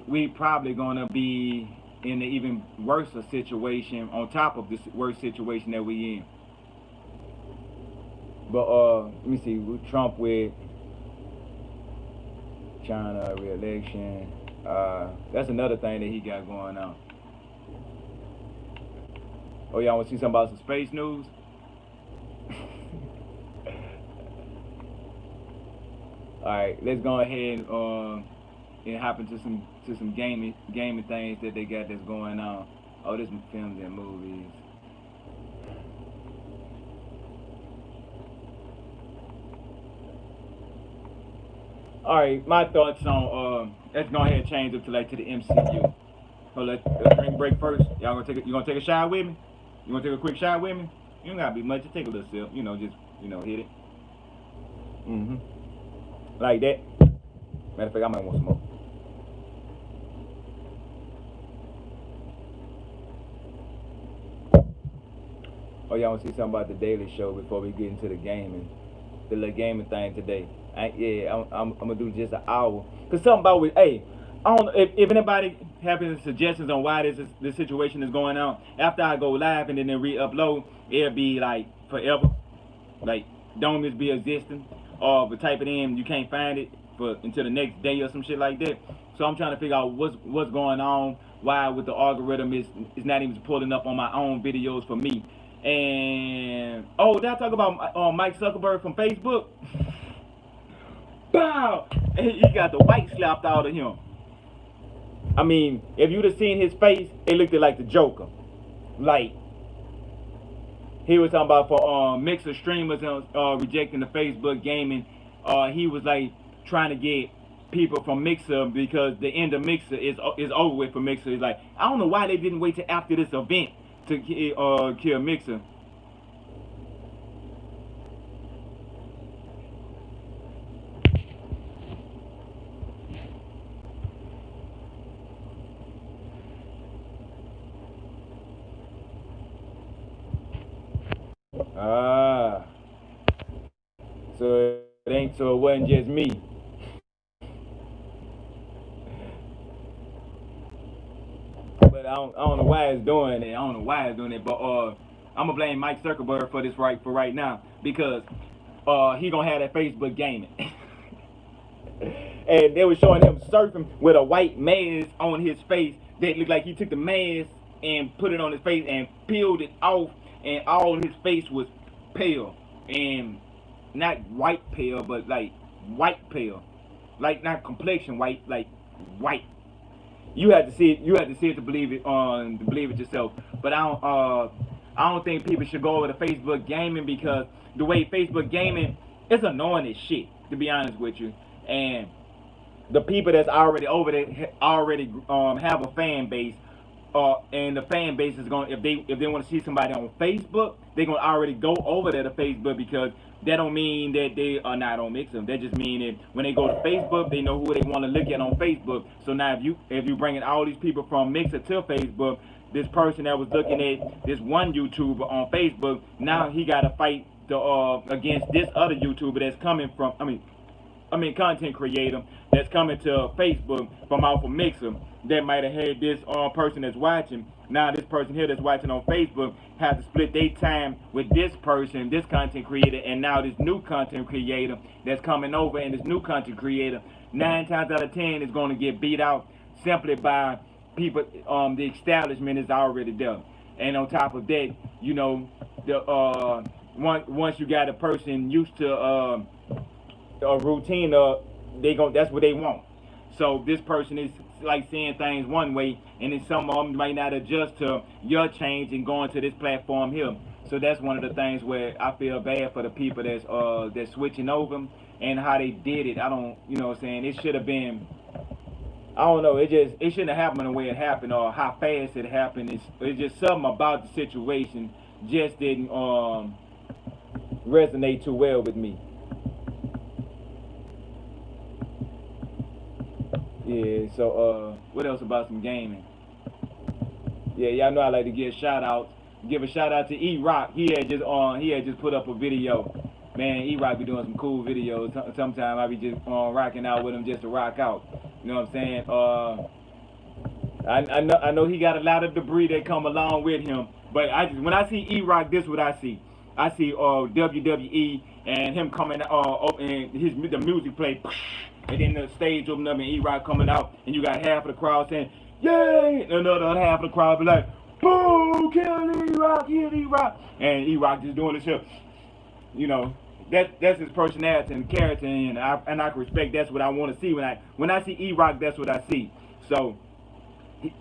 we probably gonna be in an even worse situation on top of this worst situation that we in. But let me see, with Trump with China re-election, that's another thing that he got going on. Oh, y'all want to see something about some space news? All right, let's go ahead and hop into some gaming things that they got that's going on. Oh, this is films and movies. All right, my thoughts on let's go ahead and change up to the MCU. So let's drink break first. Y'all gonna take a shot with me? You wanna take a quick shot with me? You don't gotta be much. Just take a little sip. Just hit it. Like that. Matter of fact, I might want some more. Oh, y'all want to see something about the Daily Show before we get into the gaming, the little gaming thing today? I'm gonna do just an hour. Cause something about I don't know if anybody have any suggestions on why this situation is going on. After I go live and then they re-upload, it'll be like forever. Like don't just be existing, or if you type it in, you can't find it until the next day or some shit like that. So I'm trying to figure out what's going on, why with the algorithm is not even pulling up on my own videos for me. And did I talk about Mike Zuckerberg from Facebook? Bow! He got the white slapped out of him. I mean, if you'd have seen his face, it looked like the Joker. Like, he was talking about for Mixer streamers rejecting the Facebook gaming. He was like trying to get people from Mixer because the end of Mixer is over with for Mixer. It's like, I don't know why they didn't wait till after this event to kill Mixer. So it wasn't just me. But I don't know why it's doing it. But I'm gonna blame Mike Zuckerberg for this right now because he gonna have that Facebook gaming. And they were showing him surfing with a white mask on his face that looked like he took the mask and put it on his face and peeled it off, and all his face was pale, and not white pale, but like white pale, like not complexion white, like white. You had to see it. You had to see it to believe it. To believe it yourself. But I don't think people should go over to Facebook gaming because the way Facebook gaming is annoying as shit. To be honest with you, and the people that's already over there already have a fan base. And the fan base is going if they want to see somebody on Facebook, they're gonna already go over there to Facebook because that don't mean that they are not on Mixer. That just mean that when they go to Facebook, they know who they want to look at on Facebook. So now if you bringing all these people from Mixer to Facebook, this person that was looking at this one YouTuber on Facebook, now he got to fight against this other YouTuber that's coming from, content creator that's coming to Facebook from off of Mixer that might have had this person that's watching. Now this person here that's watching on Facebook has to split their time with this person, this content creator, and now this new content creator that's coming over, and this new content creator 9 times out of 10 is going to get beat out simply by people. The establishment is already there, and on top of that, you know, the once you got a person used to a routine, that's what they want. So this person is like seeing things one way, and then some of them might not adjust to your change and going to this platform here. So that's one of the things where I feel bad for the people that's switching over and how they did it. I don't, you know what I'm saying? It should have been, I don't know, it shouldn't have happened the way it happened or how fast it happened. It's just something about the situation just didn't resonate too well with me. Yeah, so what else about some gaming? Yeah, y'all know I like to give shout outs. Give a shout out to E-Rock. He had just put up a video. Man, E-Rock be doing some cool videos. Sometimes I be just rocking out with him just to rock out. You know what I'm saying? I know he got a lot of debris that come along with him. But when I see E-Rock, this is what I see. I see WWE and him coming and the music play. And then the stage open up and E-Rock coming out, and you got half of the crowd saying, yay! And another half of the crowd be like, boo, kill E-Rock, kill E-Rock. And E-Rock just doing this shit. You know, that's his personality and character, and I can respect. That's what I want to see. When I see E-Rock, that's what I see. So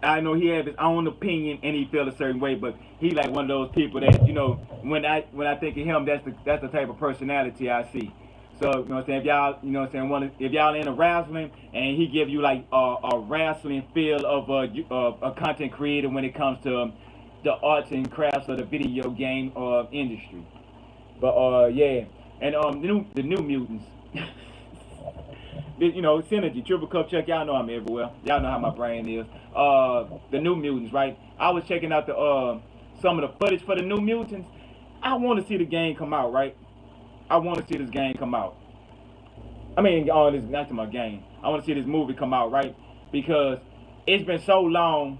I know he has his own opinion and he feels a certain way, but he like one of those people that, you know, when I think of him, that's the type of personality I see. So, you know what I'm saying, if y'all, you know what I'm saying, if y'all into wrestling and he give you like a wrestling feel of a content creator when it comes to the arts and crafts of the video game industry. But yeah, and the new mutants. You know, Synergy, Triple Cup Check, y'all know I'm everywhere. Y'all know how my brain is. The New Mutants, right? I was checking out some of the footage for the New Mutants. I want to see the game come out, right? I want to see this game come out. I mean, this not to my game. I want to see this movie come out, right? Because it's been so long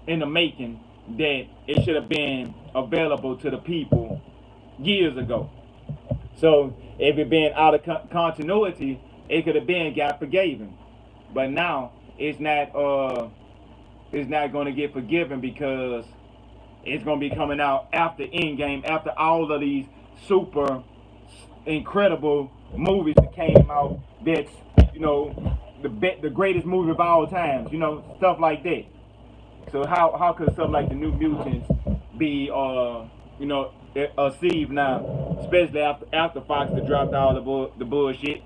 in the making that it should have been available to the people years ago. So if it been out of continuity, it could have been got forgiven. But now it's not going to get forgiven because it's going to be coming out after Endgame, after all of these super incredible movies that came out. That's, you know, the greatest movie of all times, you know, stuff like that. So how could something like the New Mutants be you know, received now, especially after Fox had dropped all the bullshit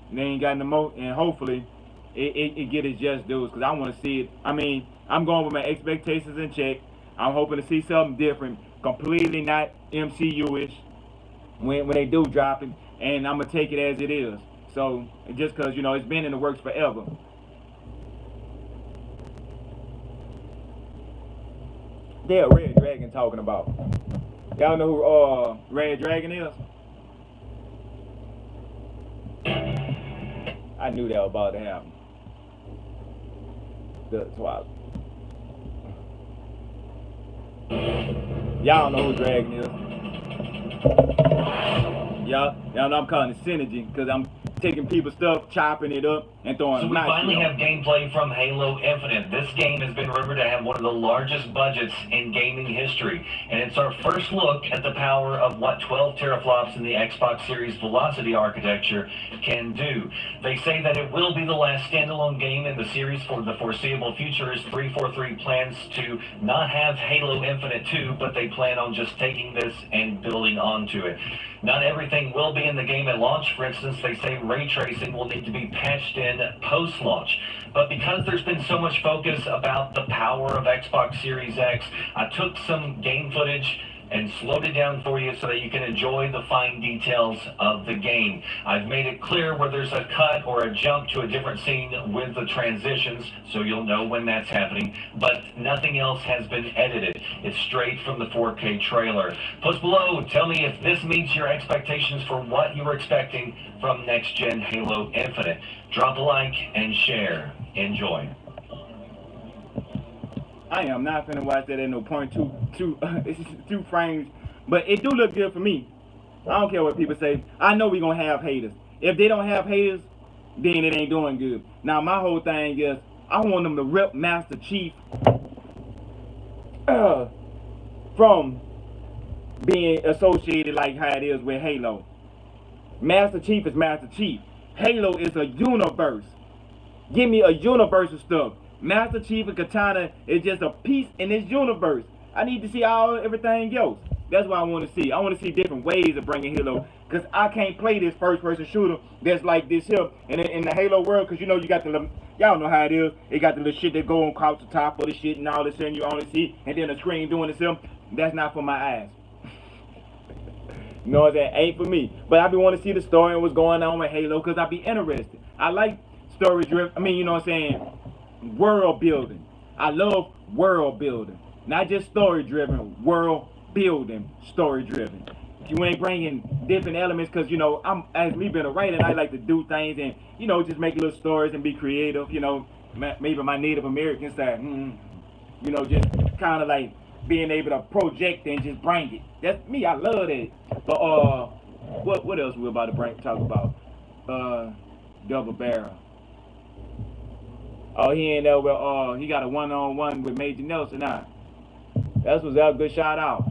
and they ain't got no more, and hopefully it get its just dues, because I want to see it. I mean, I'm going with my expectations in check. I'm hoping to see something different, completely not MCU-ish when they do drop it, and I'm going to take it as it is. So, just because, you know, it's been in the works forever. They're Red Dragon talking about. Y'all know who Red Dragon is? I knew that was about to happen. The Twilight. Y'all know who Dragon is. Y'all know I'm calling it Synergy because I'm taking people's stuff, chopping it up, and throwing So we finally have gameplay from Halo Infinite. This game has been rumored to have one of the largest budgets in gaming history. And it's our first look at the power of what 12 teraflops in the Xbox Series Velocity architecture can do. They say that it will be the last standalone game in the series for the foreseeable future, as 343 plans to not have Halo Infinite 2, but they plan on just taking this and building onto it. Not everything will be in the game at launch. For instance, they say ray tracing will need to be patched in post-launch. But because there's been so much focus about the power of Xbox Series X, I took some game footage and slowed it down for you so that you can enjoy the fine details of the game. I've made it clear where there's a cut or a jump to a different scene with the transitions, so you'll know when that's happening, but nothing else has been edited. It's straight from the 4K trailer. Post below, tell me if this meets your expectations for what you were expecting from Next Gen Halo Infinite. Drop a like and share. Enjoy. I am not finna watch that at no point two frames, but it do look good for me. I don't care what people say. I know we gonna have haters. If they don't have haters, then it ain't doing good. Now my whole thing is I want them to rip Master Chief from being associated like how it is with Halo. Master Chief is Master Chief. Halo is a universe. Give me a universe of stuff. Master Chief and Katana is just a piece in this universe. I need to see everything else. That's what I want to see. I want to see different ways of bringing Halo, because I can't play this first-person shooter that's like this here in the Halo world, because you know you got the, y'all know how it is. It got the little shit that go on across the top of the shit and all this, and you only see, and then the screen doing itself. That's not for my eyes. You know what I'm saying? Ain't for me. But I be want to see the story and what's going on with Halo, because I be interested. I like story driven. I mean, you know what I'm saying? World building. I love world building, not just story driven. World building, story driven. You ain't bringing different elements, because you know as me being a writer, I like to do things and you know just make little stories and be creative. You know, maybe my Native American side, you know, just kind of like being able to project and just bring it. That's me. I love that. But what else we about to talk about? Double Barrel. Oh, he ain't there with, he got a one-on-one with Major Nelson now. That was a good shout out.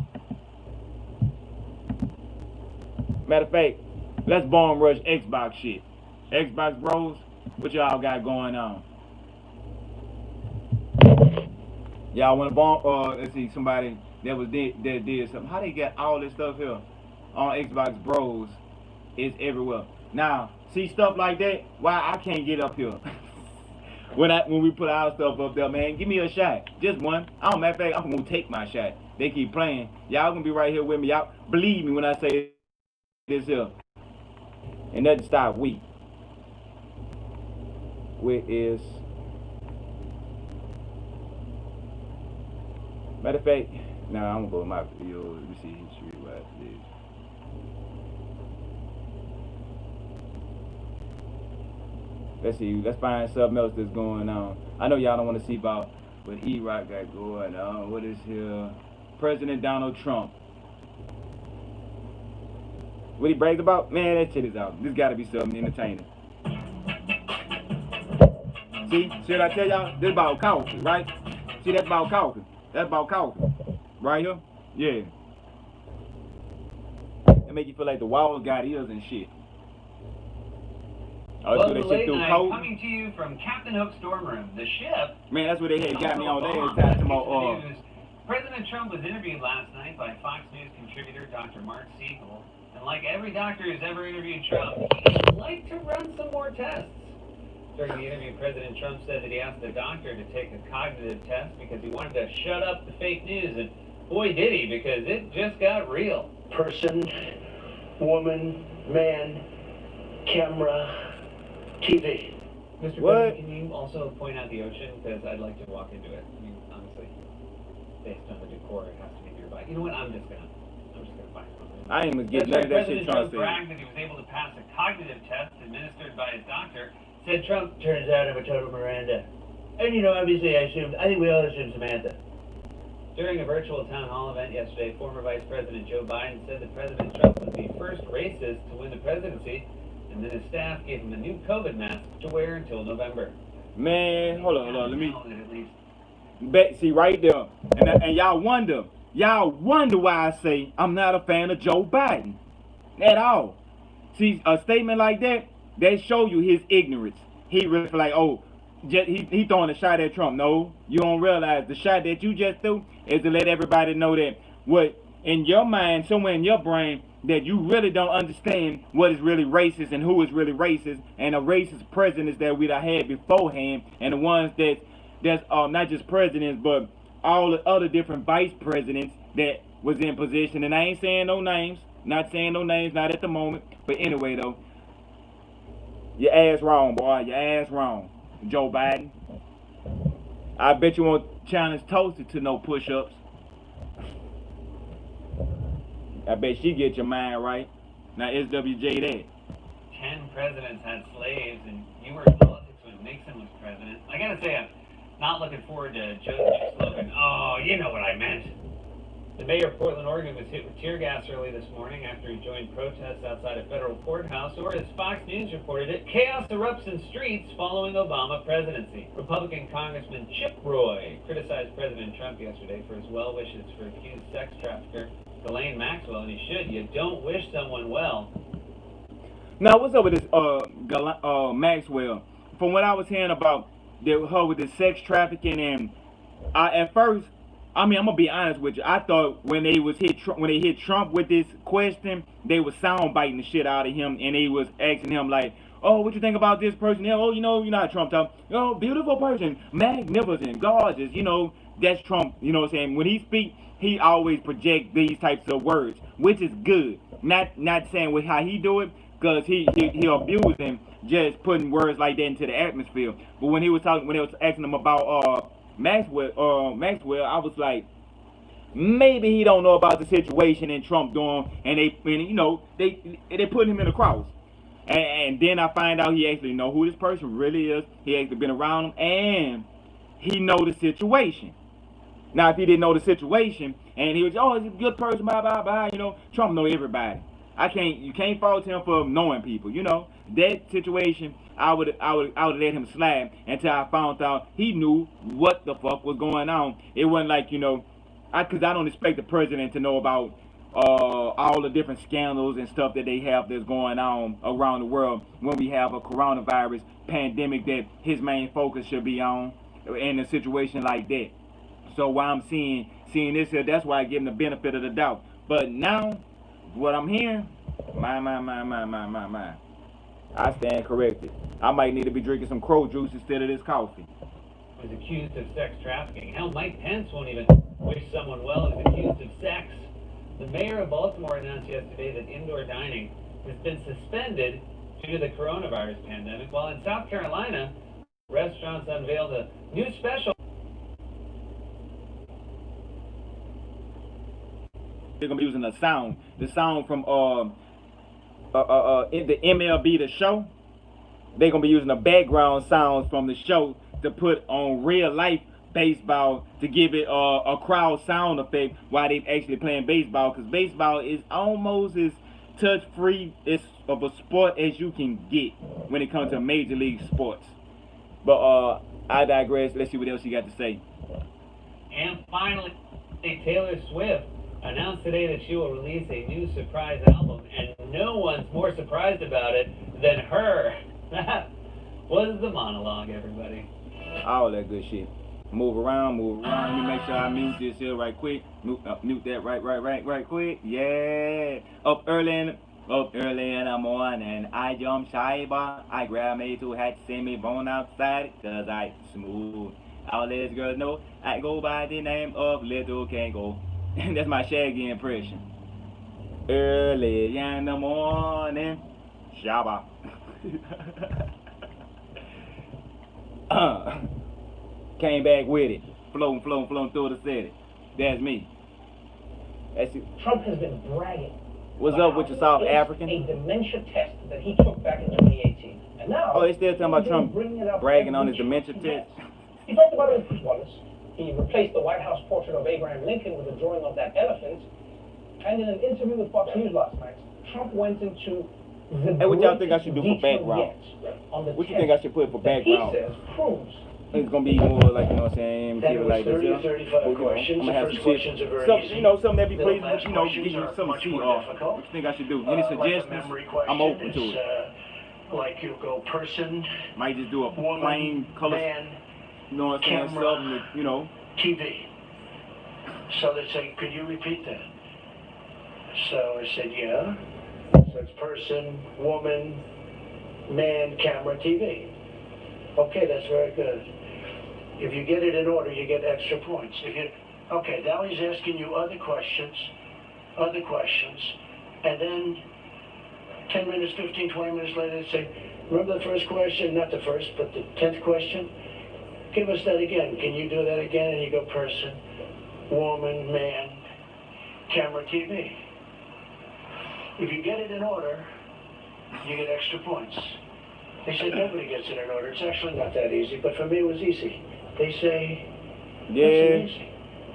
Matter of fact, let's bomb rush Xbox shit. Xbox bros, what y'all got going on? Y'all want to bomb, let's see, somebody that did something. How they get all this stuff here on Xbox bros is everywhere. Now, see stuff like that, why I can't get up here? When we put our stuff up there, man, give me a shot. Just one. Matter of fact, I'm gonna take my shot. They keep playing. Y'all gonna be right here with me. Y'all believe me when I say this here. And nothing stop we. Where is, matter of fact, nah, I'm gonna go to my video. Let me see history right this. Let's see, let's find something else that's going on. I know y'all don't want to see about what E-Rock got going on. What is here? President Donald Trump. What he brags about? Man, that shit is out. This gotta be something entertaining. See, should I tell y'all? This about coffee, right? See, that's about coffee. That's about coffee. Right here? Yeah. It make you feel like the walls got ears and shit. Oh, well, the late night coming to you from Captain Hook's dorm room. The ship. Man, that's where they had got me all day. President Trump was interviewed last night by Fox News contributor Dr. Mark Siegel, and like every doctor who's ever interviewed Trump, he'd like to run some more tests. During the interview, President Trump said that he asked the doctor to take a cognitive test because he wanted to shut up the fake news, and boy did he, because it just got real. Person, woman, man, camera, TV. Mr. President, can you also point out the ocean? Because I'd like to walk into it. I mean, honestly, based on the decor, it has to be nearby. You know what? I'm just gonna find something. I ain't even getting none of that shit. President Trump bragged that he was able to pass a cognitive test administered by his doctor. Said Trump, turns out I'm a total Miranda. And you know, obviously I think we all assumed Samantha. During a virtual town hall event yesterday, former Vice President Joe Biden said that President Trump was the first racist to win the presidency, and then his staff gave him a new COVID mask to wear until November. Man, hold on, let me see right there, and y'all wonder why I say I'm not a fan of Joe Biden at all. See, a statement like that show you his ignorance. He really like, oh, he throwing a shot at Trump. No, you don't realize the shot that you just threw is to let everybody know that what in your mind, somewhere in your brain, that you really don't understand what is really racist and who is really racist, and the racist presidents that we had beforehand, and the ones that's not just presidents, but all the other different vice presidents that was in position, and I ain't saying no names, not saying no names, not at the moment. But anyway, though, your ass wrong, boy, your ass wrong, Joe Biden. I bet you won't challenge Toasted to no push-ups. I bet she get your mind right. Now SWJ that. 10 presidents had slaves, and you were in politics when Nixon was president. I gotta say, I'm not looking forward to Joe's new slogan. Oh, you know what I meant. The mayor of Portland, Oregon was hit with tear gas early this morning after he joined protests outside a federal courthouse, or as Fox News reported it, chaos erupts in streets following Obama presidency. Republican Congressman Chip Roy criticized President Trump yesterday for his well wishes for accused sex trafficker Ghislaine Maxwell, and he should. You don't wish someone well. Now, what's up with this Maxwell? From what I was hearing about her with the sex trafficking, and at first, I mean, I'm gonna be honest with you. I thought when they hit Trump with this question, they was sound biting the shit out of him, and they was asking him like, "Oh, what you think about this person? Oh, you know how Trump talk. Oh, beautiful person, magnificent, gorgeous. You know, that's Trump. You know what I'm saying? When he speak, he always project these types of words, which is good. Not saying with how he do it, because he abused him just putting words like that into the atmosphere. But when he was talking, when they was asking him about Maxwell, I was like, maybe he don't know about the situation in Trump doing, and they put him in the cross. And then I find out he actually know who this person really is. He actually been around him, and he know the situation. Now, if he didn't know the situation, and he was, oh, he's a good person, blah blah blah, Trump know everybody. You can't fault him for knowing people. That situation, I would let him slide until I found out he knew what the fuck was going on. It wasn't like, because I don't expect the president to know about all the different scandals and stuff that they have that's going on around the world when we have a coronavirus pandemic that his main focus should be on in a situation like that. So while I'm seeing this here, that's why I give him the benefit of the doubt. But now, what I'm hearing, my. I stand corrected. I might need to be drinking some crow juice instead of this coffee. Was accused of sex trafficking. Hell, Mike Pence won't even wish someone well who's accused of sex. The mayor of Baltimore announced yesterday that indoor dining has been suspended due to the coronavirus pandemic, while in South Carolina, restaurants unveiled a new special. They're gonna be using the sound from in the MLB the show. They're gonna be using the background sounds from the show to put on real life baseball to give it a crowd sound effect while they actually playing baseball, because baseball is almost as touch-free of a sport as you can get when it comes to major league sports. But I digress. Let's see what else you got to say. And finally, Taylor Swift announced today that she will release a new surprise album, and no one's more surprised about it than her. That was the monologue, everybody. All that good shit. Move around. Let me make sure I mute this here right quick. Mute that right quick. Yeah. Up early in the morning, I jump shyba. I grab me two hats, send me bone outside, cause I smooth. All these girls know I go by the name of Little Kango. That's my Shaggy impression. Early in the morning, shabba. Came back with it, floating through the city. That's me. That's it. Trump has been bragging. What's up with your South African? A dementia test that he took back in 2018, and now. Oh, they still talking about Trump bragging on his dementia test. He talked about it once. He replaced the White House portrait of Abraham Lincoln with a drawing of that elephant. And in an interview with Fox News last night, Trump went into the Hey, what y'all think I should do for background? What you think I should put for background? He says proves. It's gonna be more like, you know what I'm saying, keep it like this, I'm gonna have some shit. Something that be pleasing, but give you something to see off. What you think I should do? Any suggestions? I'm open to it. Like you go person, might just do a plain color, man, you know what I'm saying, camera, something that, you know. TV. So they say, could you repeat that? So I said, yeah. So it's person, woman, man, camera, TV. Okay, that's very good. If you get it in order, you get extra points. Okay, now he's asking you other questions, and then 10 minutes, 15, 20 minutes later, they say, remember the first question? Not the first, but the 10th question? Give us that again. Can you do that again? And you go person, woman, man, camera, TV. If you get it in order, you get extra points. They say nobody gets it in order. It's actually not that easy, but for me it was easy. They say, yeah. Easy.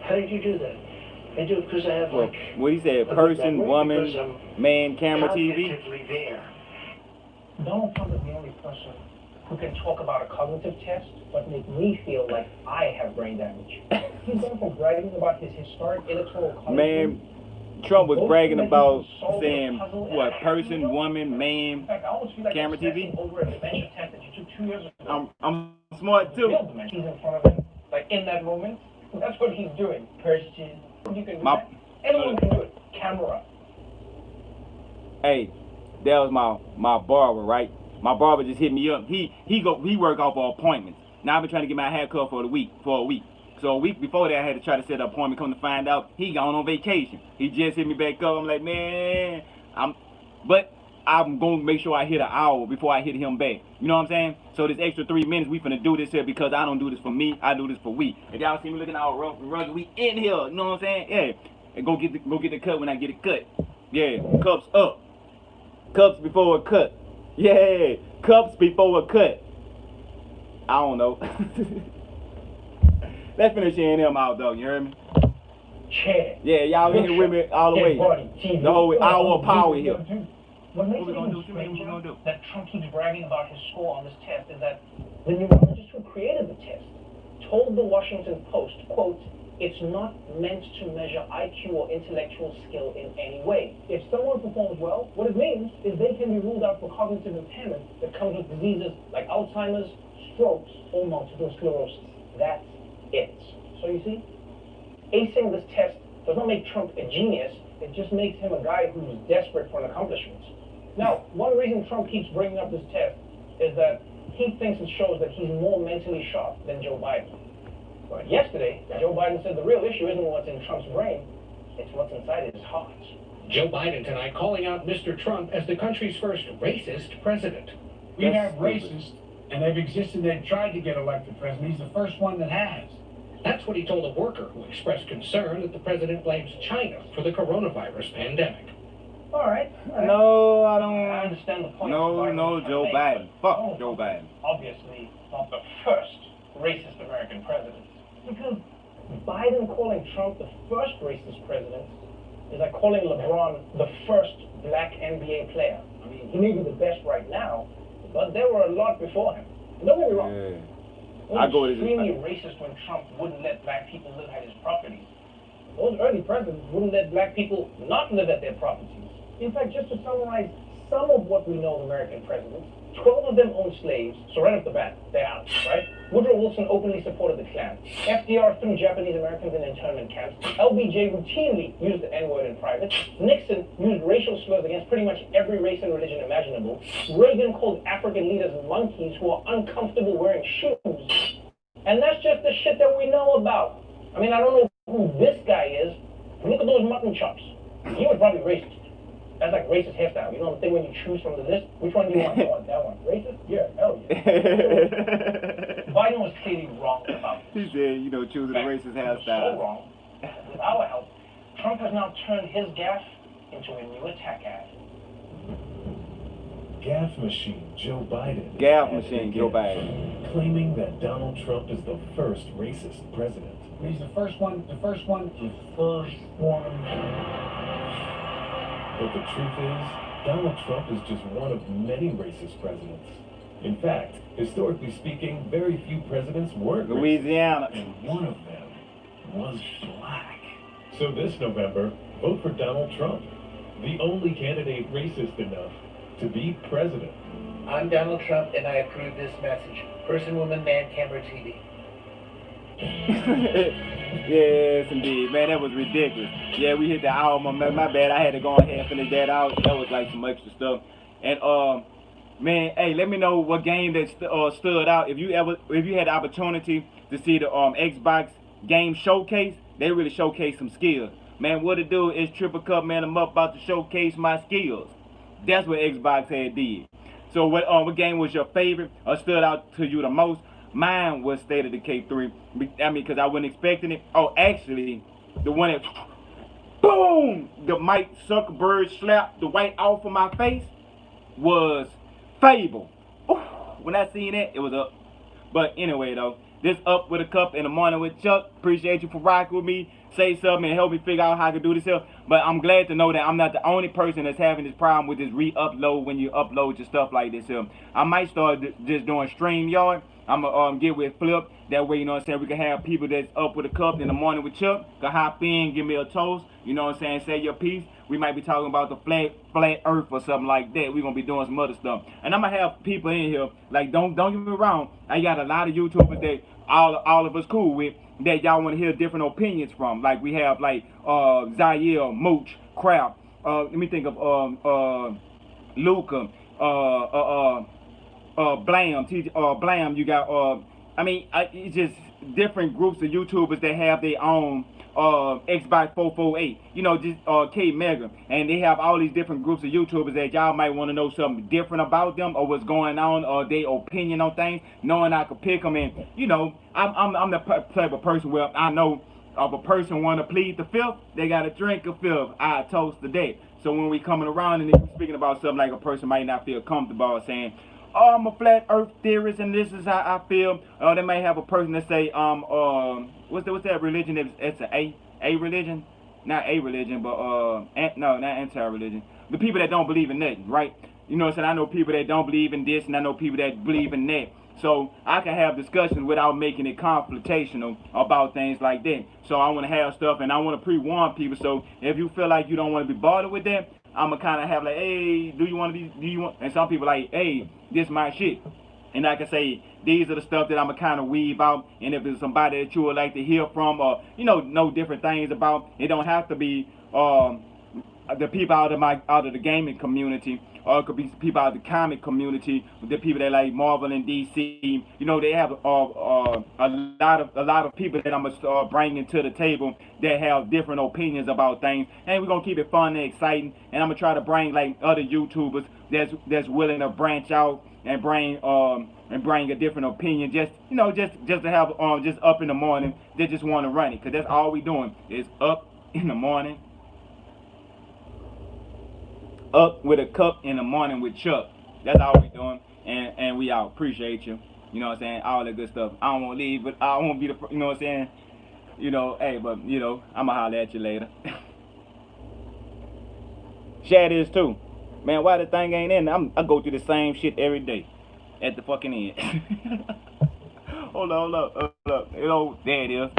How did you do that? I do it because I have like... What he said, person, woman, man, camera, TV? There. Donald Trump is the only person who can talk about a cognitive test, but make me feel like I have brain damage. He's gone from bragging about his historic electoral college. Man, Trump was bragging about saying, what, person, woman, man, camera, TV? Over a dementia test that you took 2 years ago. I'm smart too. He's in front of him, like in that moment. That's what he's doing. Person. You can do that. Anyone can do it. Camera. Hey, that was my barber, right? My barber just hit me up. He work off of appointments. Now I've been trying to get my hair cut for a week. So a week before that, I had to try to set an appointment. Come to find out, he gone on vacation. He just hit me back up. I'm like, man, but I'm gonna make sure I hit an hour before I hit him back. You know what I'm saying? So this extra 3 minutes, we finna do this here because I don't do this for me. I do this for we. If y'all see me looking all rough and rugged, we in here. You know what I'm saying? Yeah. And go get the cut when I get it cut. Yeah. Cups up. Cups before a cut. Yeah. Cups before a cut. I don't know. Let's finish hearing him out though. You heard me? Chair. Yeah, y'all in here with me all the way. The whole hour of power here. What makes it even stranger that Trump keeps bragging about his score on this test is that the neurologist who created the test told the Washington Post, quote, it's not meant to measure IQ or intellectual skill in any way. If someone performs well, what it means is they can be ruled out for cognitive impairment that comes with diseases like Alzheimer's, strokes, or multiple sclerosis. That's it. So you see, acing this test does not make Trump a genius. It just makes him a guy who's desperate for an accomplishment. Now, one reason Trump keeps bringing up this test is that he thinks it shows that he's more mentally sharp than Joe Biden. But yesterday, Joe Biden said the real issue isn't what's in Trump's brain, it's what's inside his heart. Joe Biden tonight calling out Mr. Trump as the country's first racist president. We have racists, and they've existed, they've tried to get elected president. He's the first one that has. That's what he told a worker who expressed concern that the president blames China for the coronavirus pandemic. All right. No, I don't. I understand the point. No, Joe Biden. Fuck Joe Biden. Obviously, not the first racist American president. Because Biden calling Trump the first racist president is like calling LeBron the first black NBA player. I mean, he may be the best right now, but there were a lot before him. Don't get me wrong. Yeah. It was extremely racist when Trump wouldn't let black people live at his property. Those early presidents wouldn't let black people not live at their properties. In fact, just to summarize some of what we know of American presidents, 12 of them owned slaves, so right off the bat, they're out, right? Woodrow Wilson openly supported the Klan. FDR threw Japanese Americans in internment camps. LBJ routinely used the N-word in private. Nixon used racial slurs against pretty much every race and religion imaginable. Reagan called African leaders monkeys who are uncomfortable wearing shoes. And that's just the shit that we know about. I mean, I don't know who this guy is. Look at those mutton chops. He was probably racist. That's like racist hairstyle. You know the thing when you choose from the list? Which one do you want? I want that one. Racist? Yeah, hell yeah. Biden was clearly wrong about this. He said, choosing the racist hairstyle. So wrong. With our help, Trump has now turned his gaffe into a new attack ad. Gaffe machine Joe Biden. Gaffe machine Joe Biden. Claiming that Donald Trump is the first racist president. He's the first one. But the truth is, Donald Trump is just one of many racist presidents. In fact, historically speaking, very few presidents weren't Louisiana. Racist, and one of them was black. So this November, vote for Donald Trump, the only candidate racist enough to be president. I'm Donald Trump, and I approve this message. Person, woman, man, camera, TV. Yes, indeed. Man, that was ridiculous. Yeah, we hit the hour. My bad. I had to go ahead and finish that out. That was like some extra stuff. And, man, hey, let me know what game that stood out. If you had the opportunity to see the Xbox game showcase, They really showcase some skills. Man, what it do is Triple Cup, man, I'm about to showcase my skills. That's what Xbox had did. So what game was your favorite or stood out to you the most? Mine was State of Decay 3. I mean, because I wasn't expecting it. Oh, actually, the one that, boom, the Mike Zuckerberg slapped the white off of my face was Fable. Ooh, when I seen it, it was up. But anyway, though, this Up with a Cup in the Morning with Chuck. Appreciate you for rocking with me. Say something and help me figure out how I can do this here. But I'm glad to know that I'm not the only person that's having this problem with this re-upload when you upload your stuff like this here. I might start just doing StreamYard. I'm going to get with Flip. That way, you know what I'm saying, we can have people that's Up with a Cup in the Morning with Chuck. Can hop in, give me a toast. You know what I'm saying, say your piece. We might be talking about the flat earth or something like that. We're going to be doing some other stuff. And I'm going to have people in here, like, don't get me wrong. I got a lot of YouTubers that all of us cool with that y'all want to hear different opinions from. Like, we have, like, Zaire, Mooch, Crap. Let me think of Luca, Blam, Blam. You got, I mean, it's just different groups of YouTubers that have their own Xbox 448, you know, just K Mega, and they have all these different groups of YouTubers that y'all might want to know something different about them or what's going on or their opinion on things, knowing I could pick them. And you know, I'm the type of person where I know if a person want to plead the fifth, they got to drink a fifth. I toast the day. So when we coming around and we speaking about something like a person might not feel comfortable saying, oh, I'm a flat earth theorist and this is how I feel. They may have a person that say, what's that religion? It's a religion? Not a religion, but, no, not anti-religion. The people that don't believe in nothing, right? You know what I'm saying? I know people that don't believe in this and I know people that believe in that. So I can have discussions without making it confrontational about things like that. So I want to have stuff and I want to pre-warn people. So if you feel like you don't want to be bothered with that, I'm going to kind of have like, hey, do you want to be, do you want, and some people like, hey, this my shit. And I can say, these are the stuff that I'm going to kind of weave out. And if there's somebody that you would like to hear from or, you know different things about, it don't have to be the people out of the gaming community, or it could be people out of the comic community, the people that like Marvel and DC. You know, they have a lot of people that I'm gonna start bringing to the table that have different opinions about things, and we're gonna keep it fun and exciting. And I'm gonna try to bring like other YouTubers that's willing to branch out and bring a different opinion, just just to have just up in the morning. They just want to run it, cause that's all we doing is up in the morning. Up with a cup in the morning with Chuck. That's all we doing. And we out. Appreciate you. You know what I'm saying? All that good stuff. I don't want to leave, but I won't be the, you know what I'm saying? You know, hey, but, you know, I'm going to holler at you later. Shad is too. Man, why the thing ain't in? I go through the same shit every day. At the fucking end. Hold up. You know, there it is.